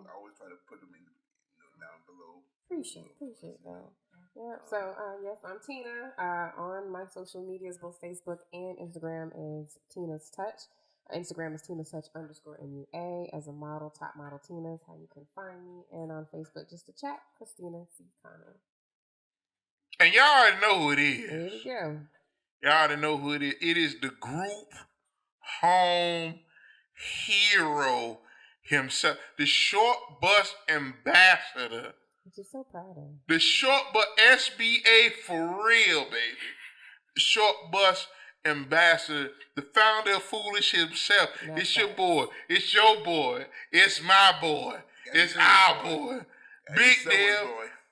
I always try to put them in down below. Appreciate that. Yeah. So yes, I'm Tina. On my social medias, both Facebook and Instagram is Tina's Touch. Instagram is Tina's Touch _MUA. As a model, top model Tina is how you can find me. And on Facebook, just to chat, Christina C. Connor. And y'all already know who it is. There we go. Y'all already know who it is. It is the group home hero himself, the short bus ambassador. Which is so proud of. The short bus SBA for real, baby. The short bus ambassador, the founder of Foolish himself. It's your boy. It's your boy. It's my boy. It's our boy. Big Deal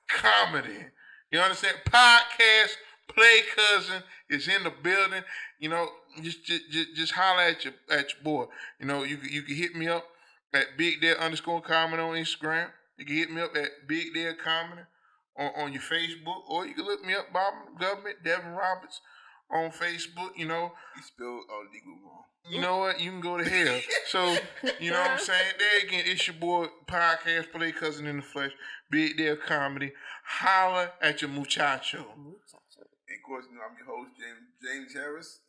Comedy. You understand? Podcast Play Cousin is in the building. You know, just holler at your boy. You know, you can hit me up at Big Deal _Comedy on Instagram. You can hit me up at Big Deal Comedy on your Facebook, or you can look me up, Bob Government, Devin Roberts on Facebook. You know, you spelled legal wrong. You know what? You can go to hell. So, you know what I'm saying? There again, it's your boy, Podcast Play Cousin in the Flesh, Big Deal Comedy. Holler at your muchacho. And of course, you know, I'm your host, James Harris.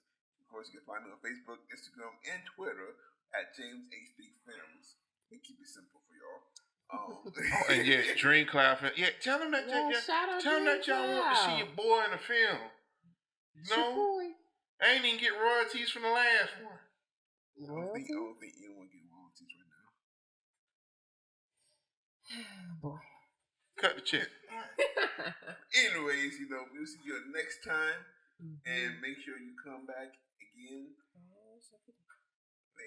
Of course, you can find me on Facebook, Instagram, and Twitter at James H3 Films. And keep it simple for y'all. And yeah, Dream Cloud Film. Yeah, tell them that y'all want to see your boy in the film. You know? I ain't even get royalties from the last one. I don't think anyone get royalties right now. Boy. Cut the check. Anyways, you know, we'll see you next time. And make sure you come back again.